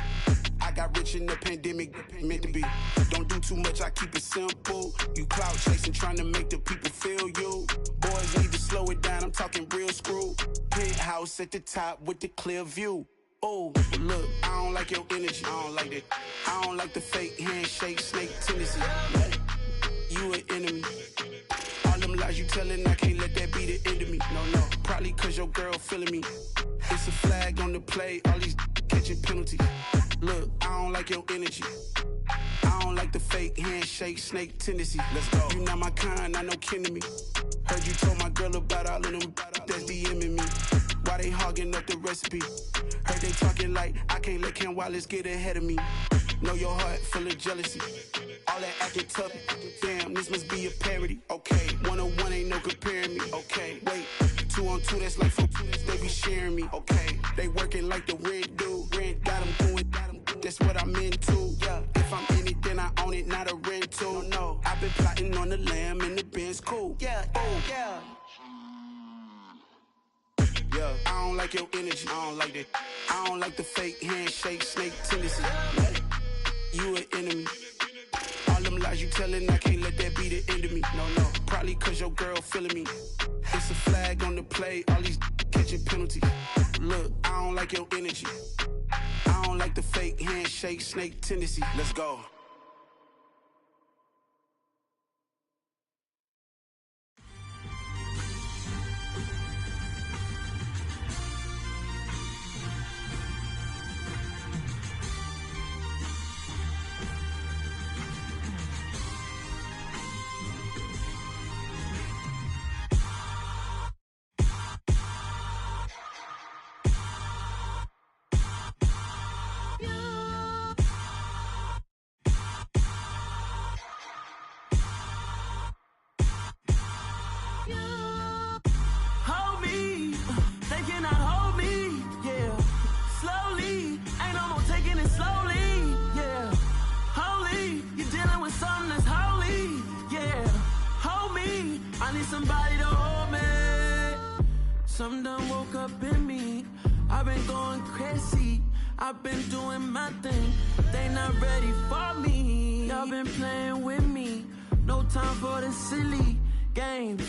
I got rich in the pandemic, meant to be. Don't do too much, I keep it simple. You clout chasing, trying to make the people feel you. Boys need to slow it down, I'm talking real screw. Penthouse at the top with the clear view. Oh, look, I don't like your energy, I don't like that. I don't like the fake handshake, snake tendency. You an enemy. All them lies you telling, I can't let that be the end of me. No, no, probably cause your girl feeling me. It's a flag on the play, all these catching penalties. Look, I don't like your energy. I don't like the fake handshake, snake tendency. Let's go. You not my kind, I know kin to me. Heard you told my girl about all of them that's DMing me. Why they hogging up the recipe? Heard they talking like I can't let Ken Wallace get ahead of me. Know your heart full of jealousy. All that acting tough, damn, this must be a parody. Okay, 101 ain't no comparing me. Okay, wait, 2 on 2, that's like 4, they be sharing me. Okay, they working like the rent do. Rent got them doing, that's what I'm into. Yeah, if I'm in it, then I own it, not a rental. No, I've been plotting on the lamb and the Benz cool. Yeah, oh, yeah. Yeah, I don't like your energy, I don't like that. I don't like the fake handshake, snake tendency. You an enemy. All them lies you telling, I can't let that be the end of me. No, no, probably cause your girl feeling me. It's a flag on the play, all these catching penalties. Look, I don't like your energy. I don't like the fake handshake, snake tendency. Let's go. I need somebody to hold me. Something done woke up in me. I've been going crazy. I've been doing my thing. They not ready for me. Y'all been playing with me. No time for the silly games.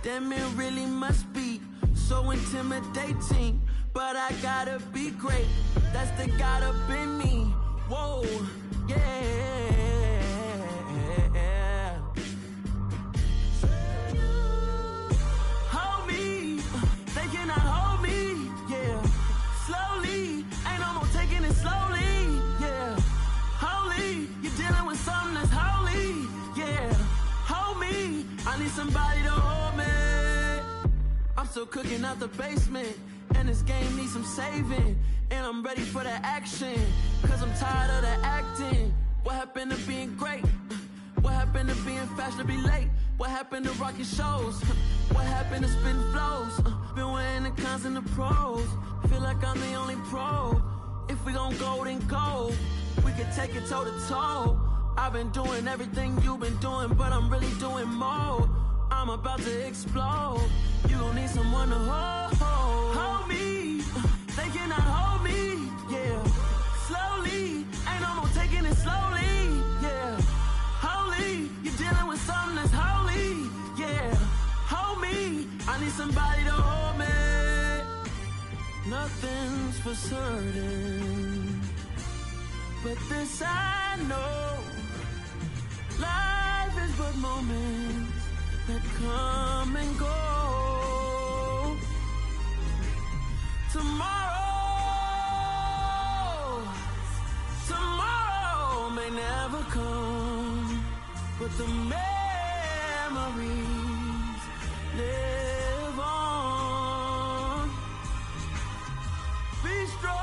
Damn, it really must be so intimidating. But I gotta be great. That's the God up in me. Whoa, yeah. Hold me, they cannot hold me, yeah. Slowly, ain't no more taking it slowly, yeah. Holy, you're dealing with something that's holy, yeah. Hold me, I need somebody to hold me. I'm still cooking out the basement, and this game needs some saving. And I'm ready for the action, cause I'm tired of the acting. What happened to being great? What happened to being fashionably late? What happened to rocking shows? What happened to spitting flows? Been weighing the cons and the pros. Feel like I'm the only pro. If we gon' go, then go. We can take it toe to toe. I've been doing everything you've been doing, but I'm really doing more. I'm about to explode. You gon' need someone to hold me. They cannot hold me, yeah. Slowly, ain't no more taking it slowly, yeah. Holy, you're dealing with something that's holy, yeah. Hold me, I need somebody to hold me. Nothing's for certain, but this I know. Life is but moments that come and go. Tomorrow may never come, but the memories live on. Be strong,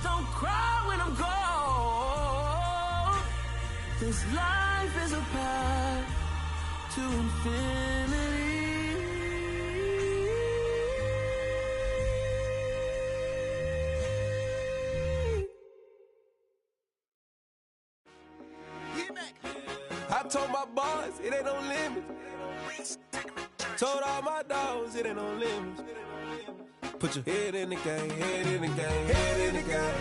don't cry when I'm gone. This life is a path to infinity. I told my boys, it ain't no limits. Told all my dogs, it ain't no limits. Put your head in the game, head in the game, head in the game.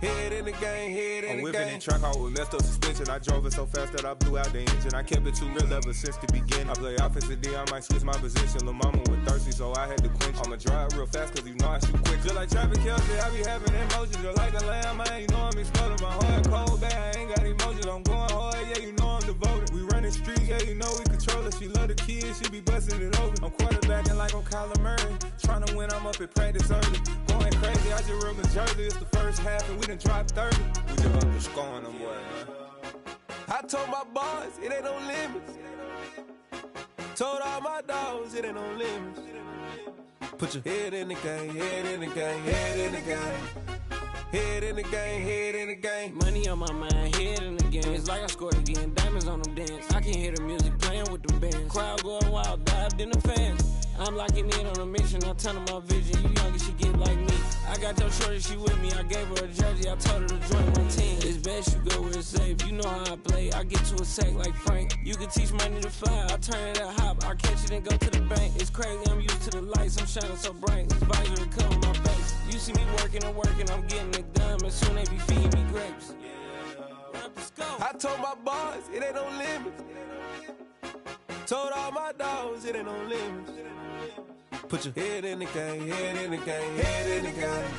Head in the game, head in the game. I'm whipping the track out with messed up suspension. I drove it so fast that I blew out the engine. I kept it too real ever since the beginning. I play offensive D, I might switch my position. Lil' mama was thirsty, so I had to quench. I'ma drive real fast, cause you know I shoot quick. Just like traffic Kelsey, I be having emotions. Just like the lamb, man, you know I'm exploding. My heart cold, bad, I ain't got emotions. I'm going hard, yeah, you know I'm devoted. We running streets, yeah, you know we control it. She love the kids, she be busting it over. I'm quarterbacking like I'm Kyler Murray. Trying to win, I'm up at practice early. Going crazy, I just rub in Jersey. It's the first half and we done dropped 30. We just underscoring them, boy, man. I told my boys, it ain't no limits. Told all my dogs, it ain't no limits. Put your head in the game, head in the game, head in the game. Head in the game, head in the game. Money on my mind, head in the game. It's like I scored again, diamonds on them dance. I can hear the music playing with them bands. Crowd going wild, dived in the fans. I'm locking in on a mission, I tell her my vision. You young and she get like me. I got your shorty, she with me. I gave her a jersey, I told her to join my team. It's best you go where it's safe. You know how I play, I get to a sack like Frank. You can teach money to fly, I turn it at hop. I catch it and go to the bank. It's crazy, I'm used to the lights, I'm shining so bright. This visor cover my face. You see me working and working, I'm getting it done. And soon they be feeding me grapes. I told my boys, it ain't no limits. Told all my dogs, it ain't no limits. Put your head in the game, head in the game, head in the game.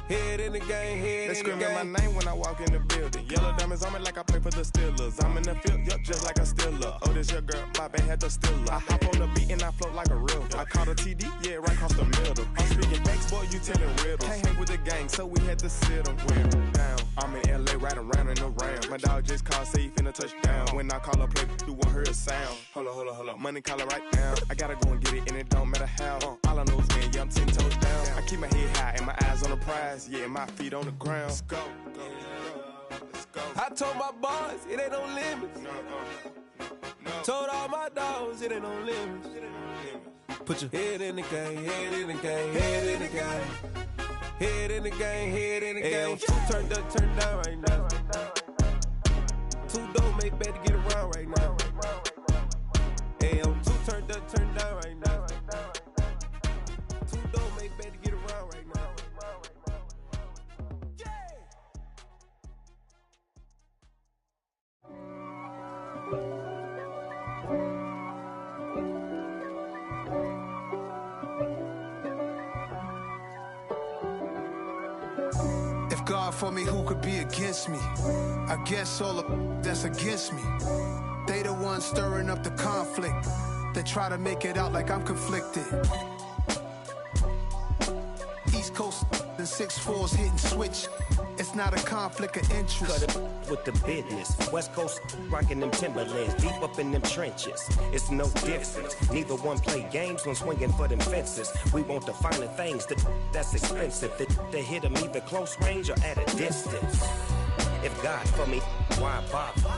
Head in the game, head in the game. They screaming my name when I walk in the building. Yellow diamonds on me like I play for the Steelers. I'm in the field, yup, just like a Steeler. Oh, this your girl, my bad had the Steeler. I hop on the beat and I float like a real. I caught a TD, yeah, right across the middle. I'm speaking facts, boy, you telling riddles. Can't hang with the gang, so we had to sit them down. I'm in LA, riding around in the Rams. My dog just called, say he finna touch down. When I call a play, you won't hear a sound. Hold up, money caller right now. I gotta go and get it, and it don't matter how. All I know is, man, yeah, I'm 10 toes down. I keep my head high and my eyes on the prize. Yeah, my feet on the ground. Let's go. I told my boys, it ain't no limits. Told all my dogs, it ain't no limits. Put your head in the game, head in the game, head in the game. Head in the game, head in the game. Turn up, turn down right now. Too dope, make better get around right now. Hey, I'm too turned up, turned down right now. Too dope, make better get around right now. If God for me, who could be against me? I guess all of that's against me. They the ones stirring up the conflict. They try to make it out like I'm conflicted. East Coast and 6'4's hitting switch. It's not a conflict of interest. Cut it with the business. West Coast rocking them Timberlands, deep up in them trenches. It's no difference. Neither one play games when swinging for them fences. We want the finer things that's expensive. That hit them either close range or at a distance. If God for me, why bother?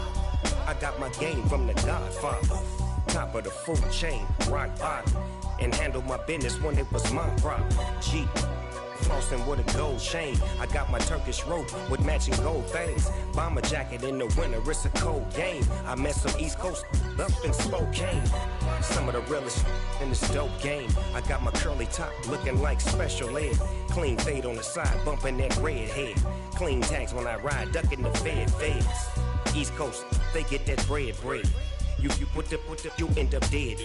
I got my game from the Godfather. Top of the food chain, rock bottom. And handle my business when it was my problem. G. Flossing with a gold chain. I got my Turkish rope with matching gold things. Bomber jacket in the winter, it's a cold game. I met some East Coast up in Spokane. Some of the realest in this dope game. I got my curly top looking like special ed. Clean fade on the side, bumping that red head. Clean tags when I ride, ducking the feds. East Coast, they get that bread. You you end up dead.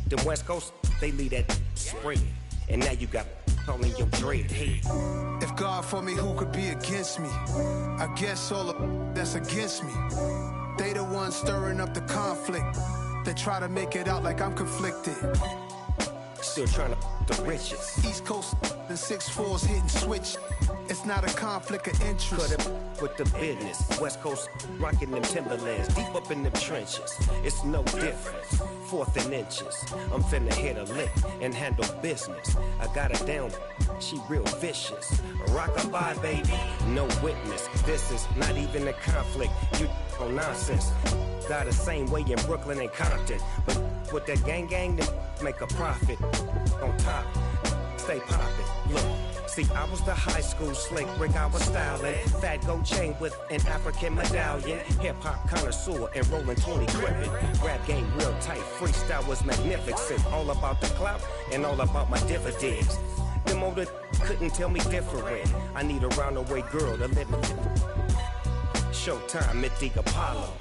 The West Coast, they leave that spread. And now you got calling your dread head. If God for me, who could be against me? I guess all of that's against me. They the ones stirring up the conflict. They try to make it out like I'm conflicted. Still trying to the riches. East Coast and 6'4's hitting switch. It's not a conflict of interest. Cut it with the business. West Coast rocking them Timberlands, deep up in them trenches. It's no difference. 4th and inches. I'm finna hit a lick and handle business. I got her down, she real vicious. Rockabye, baby, no witness. This is not even a conflict. You on nonsense. Got the same way in Brooklyn and Compton. But with that gang, then make a profit. On top, stay poppin'. Look. See, I was the high school slick Rick, I was styling. Fat gold chain with an African medallion. Hip-hop connoisseur and rolling 20 cribbin'. Rap game real tight, freestyle was magnificent. All about the clout and all about my dividends. Them older couldn't tell me different. I need a roundaway girl to live with. Showtime at the Apollo.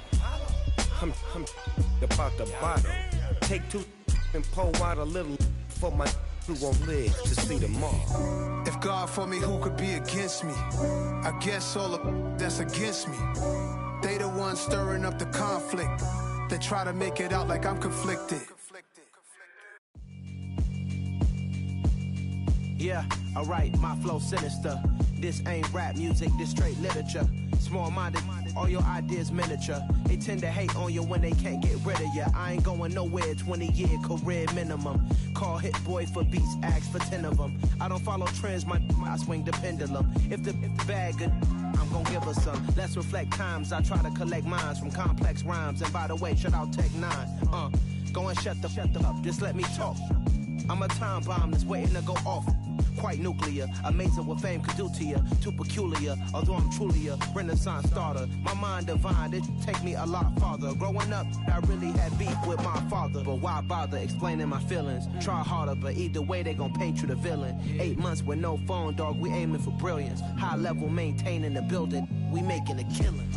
I'm about the bottom. Take 2 and pour out a little for my who won't live to see tomorrow. If God for me, who could be against me? I guess all of that's against me. They the ones stirring up the conflict. They try to make it out like I'm conflicted. Yeah, alright, my flow sinister. This ain't rap music, this straight literature. Small-minded, all your ideas miniature. They tend to hate on you when they can't get rid of you. I ain't going nowhere, 20-year career minimum. Call Hit Boy for beats, ask for 10 of them. I don't follow trends, I swing the pendulum. If the bag good, I'm gon' give her some. Let's reflect times, I try to collect minds from complex rhymes. And by the way, shout out Tech 9. Go and shut the up, just let me talk. I'm a time bomb that's waiting to go off. Quite nuclear, amazing what fame could do to you. Too peculiar, although I'm truly a renaissance starter. My mind divine, it take me a lot farther. Growing up, I really had beef with my father. But why bother explaining my feelings? Try harder, but either way they gon' paint you the villain. 8 months with no phone, dog, we aiming for brilliance. High level maintaining the building, we making a killing.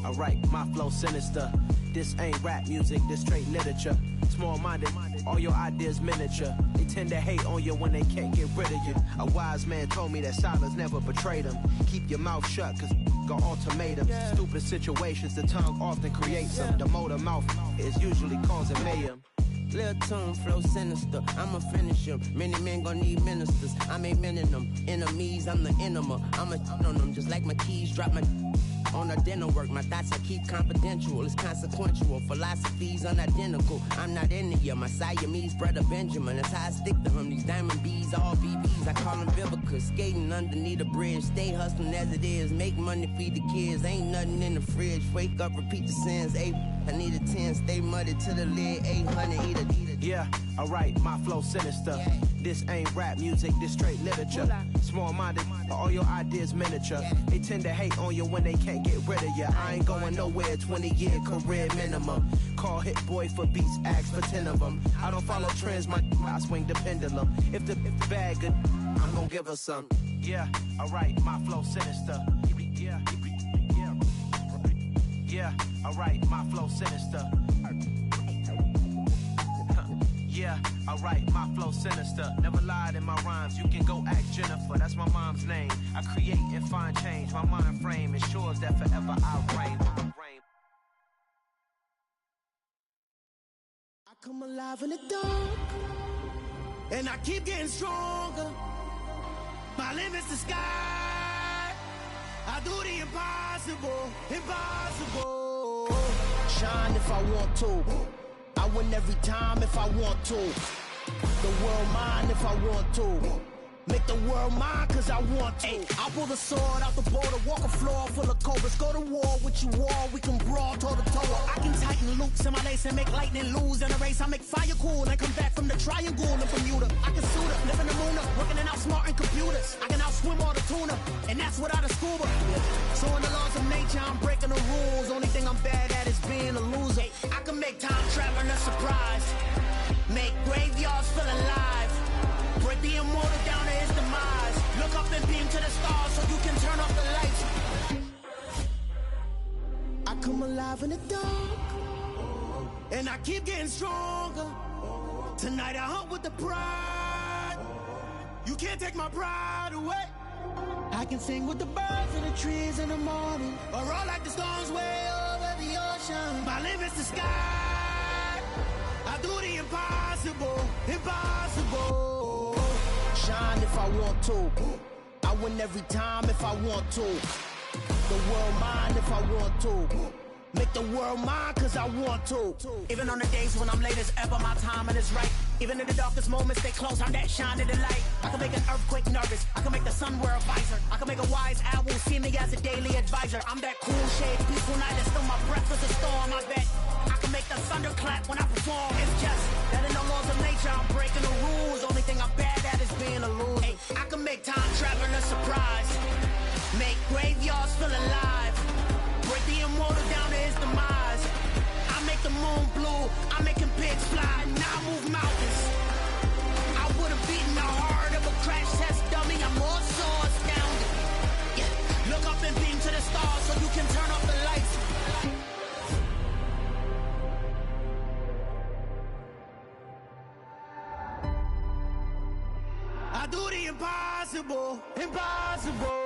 Alright, my flow sinister. This ain't rap music, this straight literature. Small-minded, all your ideas miniature. They tend to hate on you when they can't get rid of you. A wise man told me that silence never betrayed him. Keep your mouth shut, cause got ultimatums. Stupid situations, the tongue often creates them. The motor mouth is usually causing mayhem. Lil' tune, flow sinister, I'ma finish him. Many men gon' need ministers, I'm a men in them. Enemies, I'm the enema, I'm on them. Just like my keys, drop my on a dinner work. My thoughts I keep confidential, it's consequential. Philosophies unidentical, I'm not into you. My Siamese brother Benjamin, that's how I stick to him. These diamond bees, all BBs, I call them Vivica. Skating underneath a bridge, stay hustling as it is. Make money, feed the kids, ain't nothing in the fridge. Wake up, repeat the sins, I need a 10, stay muddy to the lid, 800, eat a. Yeah, alright, my flow sinister. Yeah. This ain't rap music, this straight literature. Small-minded, all your ideas miniature. Yeah. They tend to hate on you when they can't get rid of you. I ain't going nowhere, 20-year career minimum. Call Hit Boy for beats, ask for 10 of them. I don't follow trends, I swing the pendulum. If the bag good, I'm gonna give her some. Yeah, alright, my flow sinister. Yeah, alright, my flow sinister. Yeah, alright, my flow sinister. Never lied in my rhymes, you can go ask Jennifer. That's my mom's name. I create and find change. My mind frame ensures that forever I reign. I come alive in the dark, and I keep getting stronger. My limit's the sky. I do the impossible, impossible. Shine if I want to. I win every time if I want to. The world mine if I want to. Make the world mine cause I want to. Ay, I'll pull the sword out the border, walk a floor full of cobras. Go to war with you all, we can brawl toe to toe. I can tighten loops in my lace and make lightning lose in a race. I make fire cool and come back from the triangle in Bermuda. I can suit up, live in the moon up, working and outsmarting computers. I can outswim all the tuna, and that's without a scuba. So in the laws of nature, I'm breaking the rules. Only thing I'm bad at is being a loser. I can make time traveling a surprise, make graveyards feel alive. Break the immortal down to his demise. Look up and beam to the stars so you can turn off the lights. I come alive in the dark, and I keep getting stronger. Tonight I hunt with the pride. You can't take my pride away. I can sing with the birds and the trees in the morning, or roll like the storms way over the ocean. My limit's the sky. I do the impossible, impossible. Shine if I want to. I win every time if I want to. The world mine if I want to. Make the world mine cause I want to. Even on the days when I'm late as ever, my timing is right. Even in the darkest moments, stay close, I'm that shine in the light. I can make an earthquake nervous, I can make the sun wear a visor. I can make a wise owl see me as a daily advisor. I'm that cool shade, peaceful night, that's still my breath is a storm, I bet. I can make the thunder clap when I perform. It's just that in the laws of nature, I'm breaking the rules. Only thing I'm bad at is being a loser. Hey, I can make time traveling a surprise, make graveyards feel alive. Break the immortal down to his demise. I make the moon blue, I'm making pigs fly, now I move mountains. I would've beaten the heart of a crash test dummy, I'm more so astounded. Yeah, look up and beam to the stars so you can turn off the lights. I do the impossible, impossible.